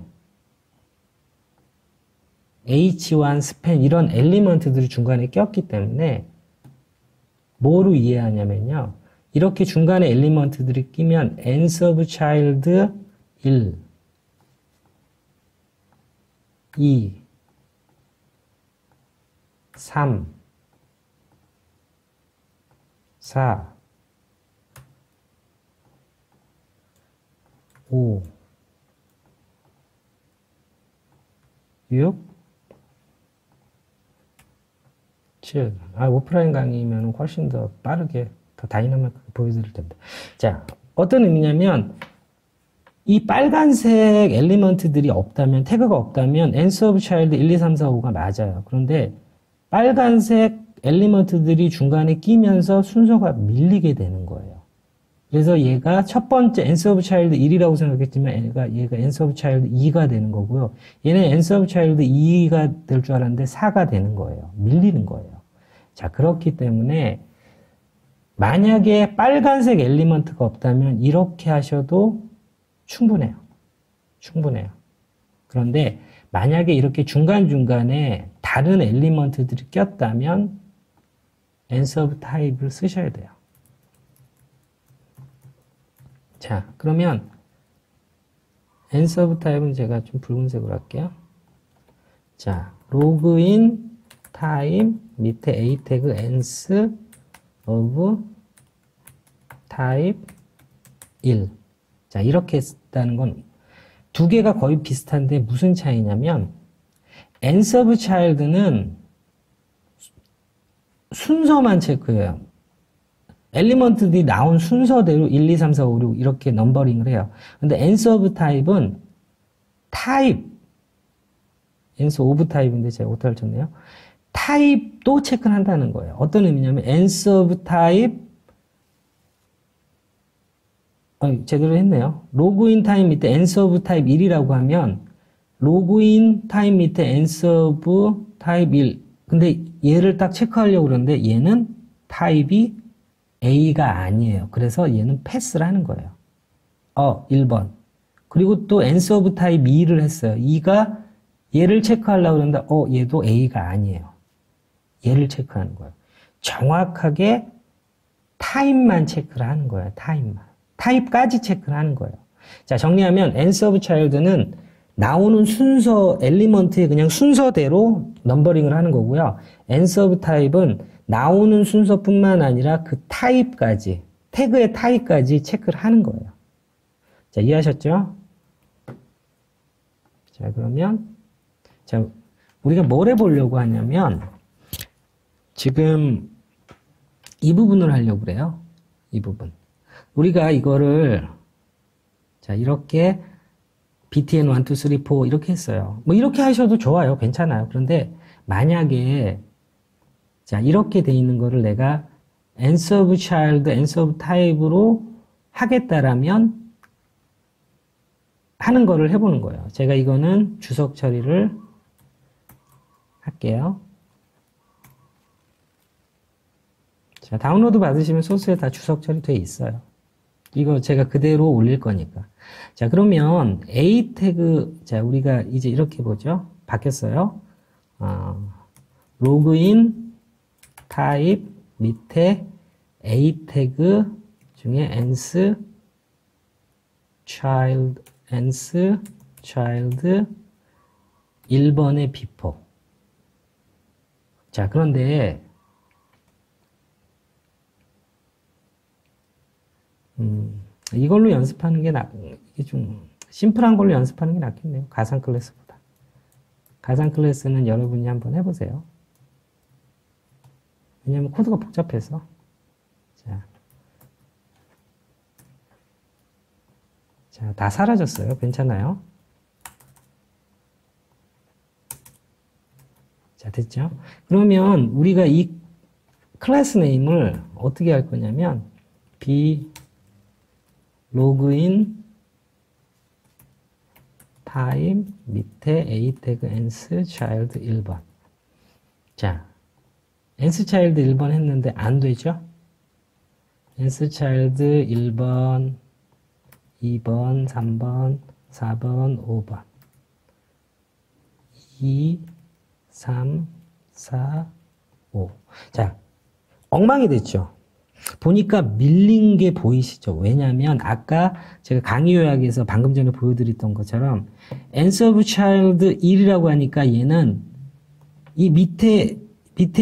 H1, 스팬 이런 엘리먼트들이 중간에 꼈기 때문에 뭐로 이해하냐면요. 이렇게 중간에 엘리먼트들이 끼면 nth of child 1, 2, 3, 4, 5, 6, 7. 오프라인 강의면 훨씬 더 빠르게, 더 다이나믹하게 보여드릴 텐데. 자, 어떤 의미냐면, 이 빨간색 엘리먼트들이 없다면, 태그가 없다면, nth of child 1, 2, 3, 4, 5가 맞아요. 그런데, 빨간색 엘리먼트들이 중간에 끼면서 순서가 밀리게 되는 거예요. 그래서 얘가 첫 번째 nth of child 1이라고 생각했지만 얘가 nth of child 2가 되는 거고요. 얘는 nth of child 2가 될 줄 알았는데 4가 되는 거예요. 밀리는 거예요. 자, 그렇기 때문에 만약에 빨간색 엘리먼트가 없다면 이렇게 하셔도 충분해요. 충분해요. 그런데 만약에 이렇게 중간중간에 다른 엘리먼트들이 꼈다면 nth of type를 쓰셔야 돼요. 자, 그러면 nth of type는 제가 좀 붉은색으로 할게요. 자, 로그인 타입 밑에 A 태그 nth of type 1. 자, 이렇게 했다는 건 두 개가 거의 비슷한데 무슨 차이냐면 nth of child는 순서만 체크해요. 엘리먼트들이 나온 순서대로 1, 2, 3, 4, 5, 6 이렇게 넘버링을 해요. 근데 nth of type은 타입, nth of type인데 제가 오타를 쳤네요. 타입도 체크를 한다는 거예요. 어떤 의미냐면 nth of type 제대로 했네요. 로그인 타임 밑에 nth of type 1이라고 하면 로그인 타임 밑에 nth of type 1 근데 얘를 딱 체크하려고 그러는데 얘는 타입이 A가 아니에요. 그래서 얘는 패스를 하는 거예요. 1번. 그리고 또 nth of type 2를 했어요. 2가 얘를 체크하려고 그러는데 얘도 A가 아니에요. 얘를 체크하는 거예요. 정확하게 타입만 체크를 하는 거예요. 타입만. 타입까지 체크를 하는 거예요. 자, 정리하면 nth of child는 나오는 순서, 엘리먼트의 그냥 순서대로 넘버링을 하는 거고요. nth of type은 나오는 순서뿐만 아니라 그 타입까지, 태그의 타입까지 체크를 하는 거예요. 자, 이해하셨죠? 자, 그러면, 자, 우리가 뭘 해보려고 하냐면, 지금 이 부분을 하려고 그래요. 이 부분. 우리가 이거를, 자, 이렇게 btn 1, 2, 3, 4 이렇게 했어요. 뭐 이렇게 하셔도 좋아요. 괜찮아요. 그런데 만약에, 자, 이렇게 돼 있는 거를 내가 ans of child, ans of type으로 하겠다라면 하는 거를 해보는 거예요. 제가 이거는 주석 처리를 할게요. 자, 다운로드 받으시면 소스에 다 주석 처리되어 있어요. 이거 제가 그대로 올릴 거니까. 자, 그러면 A 태그, 자, 우리가 이제 이렇게 보죠. 바뀌었어요. 로그인 타입 밑에 A 태그 중에 ans child 1번의 before. 자, 그런데 이걸로 연습하는 게 이게 좀 심플한 걸로 연습하는 게 낫겠네요. 가상 클래스보다. 가상 클래스는 여러분이 한번 해보세요. 왜냐면 코드가 복잡해서. 자, 다 사라졌어요. 괜찮아요? 자, 됐죠? 그러면 우리가 이 클래스 네임을 어떻게 할 거냐면 b 로그인 타입 밑에 a 태그 ans child 1번. 자, ans child 1번 했는데 안 되죠? ans child 1번 2번, 3번, 4번, 5번. 2, 3, 4, 5. 자, 엉망이 됐죠? 보니까 밀린 게 보이시죠? 왜냐면 아까 제가 강의 요약에서 방금 전에 보여드렸던 것처럼 ans of child 1이라고 하니까 얘는 이 밑에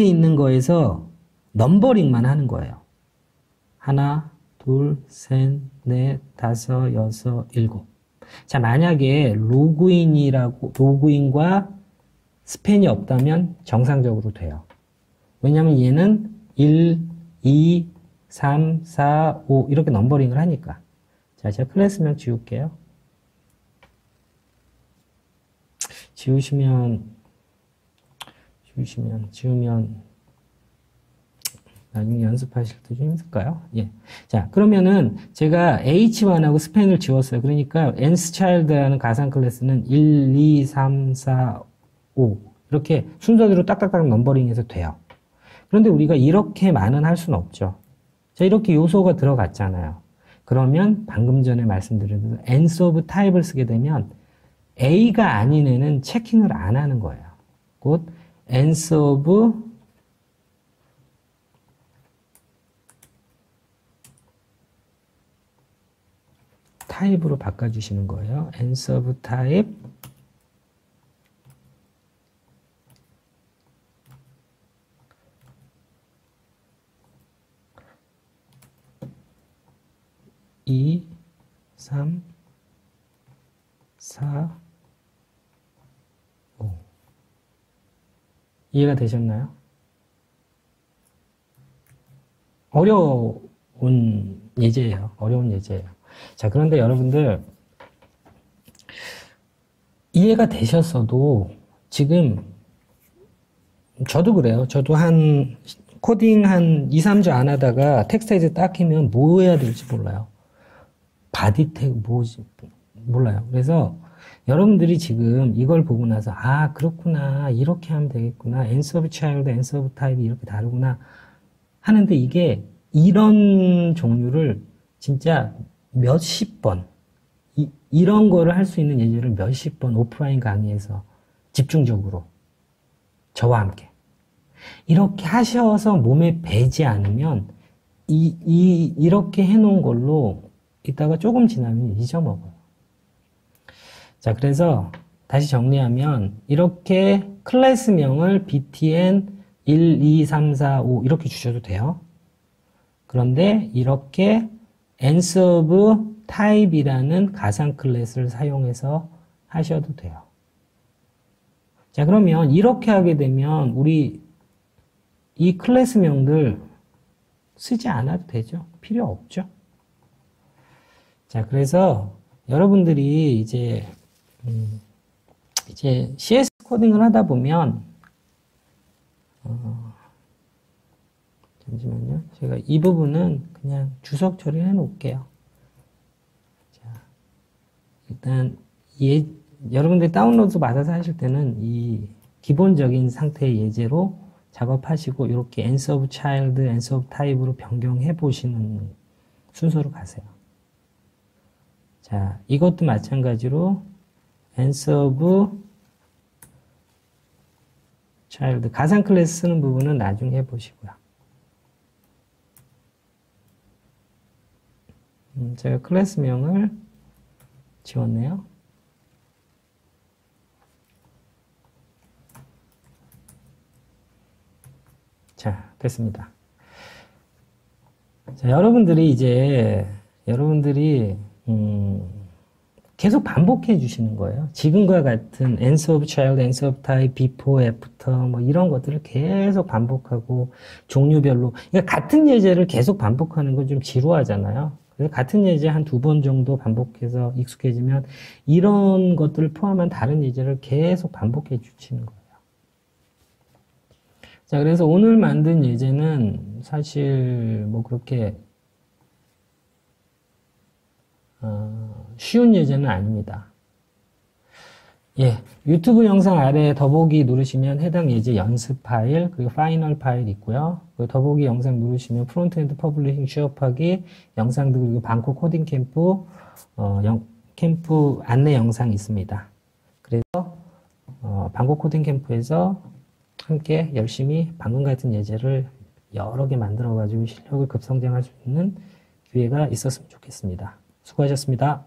있는 거에서 넘버링만 하는 거예요. 하나, 둘, 셋, 넷, 다섯, 여섯, 일곱. 자, 만약에 로그인과 스팬이 없다면 정상적으로 돼요. 왜냐면 얘는 1, 2, 3, 4, 5 이렇게 넘버링을 하니까. 자, 제가 클래스명 지울게요. 지우면 나중에 연습하실 때 좀 힘들까요? 예. 자, 그러면은 제가 h1하고 스팬을 지웠어요. 그러니까 ansChild라는 가상 클래스는 1, 2, 3, 4, 5 이렇게 순서대로 딱딱딱 넘버링해서 돼요. 그런데 우리가 이렇게만은 할 수는 없죠. 자, 이렇게 요소가 들어갔잖아요. 그러면 방금 전에 말씀드린 대로 ans of type을 쓰게 되면 A가 아닌 애는 체킹을 안 하는 거예요. 곧 ans of 타입으로 바꿔주시는 거예요. ans of type 2, 3, 4, 5. 이해가 되셨나요? 어려운 예제예요. 어려운 예제예요. 자, 그런데 여러분들 이해가 되셨어도 지금 저도 그래요. 저도 코딩 한 2, 3주 안 하다가 텍스트 에디터 딱 키면 뭐 해야 될지 몰라요. 바디 태그 뭐지 몰라요. 그래서 여러분들이 지금 이걸 보고 나서 아, 그렇구나. 이렇게 하면 되겠구나. ans of child, ans of type이 이렇게 다르구나. 하는데 이게 이런 종류를 진짜 몇십 번 이런 거를 할 수 있는 예제를 몇십 번 오프라인 강의에서 집중적으로 저와 함께 이렇게 하셔서 몸에 배지 않으면 이렇게 해놓은 걸로 이따가 조금 지나면 잊어먹어요. 자, 그래서 다시 정리하면 이렇게 클래스명을 btn 1, 2, 3, 4, 5 이렇게 주셔도 돼요. 그런데 이렇게 ansOf type이라는 가상 클래스를 사용해서 하셔도 돼요. 자, 그러면 이렇게 하게 되면 우리 이 클래스명들 쓰지 않아도 되죠. 필요 없죠. 자, 그래서 여러분들이 이제 CS 코딩을 하다 보면 잠시만요. 제가 이 부분은 그냥 주석 처리해 놓을게요. 자, 일단 여러분들이 다운로드 받아서 하실 때는 이 기본적인 상태의 예제로 작업하시고 이렇게 ansOf child, ansOf type으로 변경해 보시는 순서로 가세요. 자, 이것도 마찬가지로 ansOf child, 가상 클래스 쓰는 부분은 나중에 해보시고요. 제가 클래스명을 지웠네요. 자, 됐습니다. 자, 여러분들이 계속 반복해 주시는 거예요. 지금과 같은 ansOf child, ansOf type, before, after 뭐 이런 것들을 계속 반복하고 종류별로, 그러니까 같은 예제를 계속 반복하는 건 좀 지루하잖아요. 그래서 같은 예제 한 2번 정도 반복해서 익숙해지면 이런 것들을 포함한 다른 예제를 계속 반복해 주시는 거예요. 자, 그래서 오늘 만든 예제는 사실 뭐 그렇게 쉬운 예제는 아닙니다. 예, 유튜브 영상 아래 더보기 누르시면 해당 예제 연습 파일, 그리고 파이널 파일 있고요. 그리고 더보기 영상 누르시면 프론트엔드 퍼블리싱 취업하기 영상들, 그리고 방콕 코딩 캠프, 캠프 안내 영상 있습니다. 그래서 방콕 코딩 캠프에서 함께 열심히 방금 같은 예제를 여러 개 만들어 가지고 실력을 급성장할 수 있는 기회가 있었으면 좋겠습니다. 수고하셨습니다.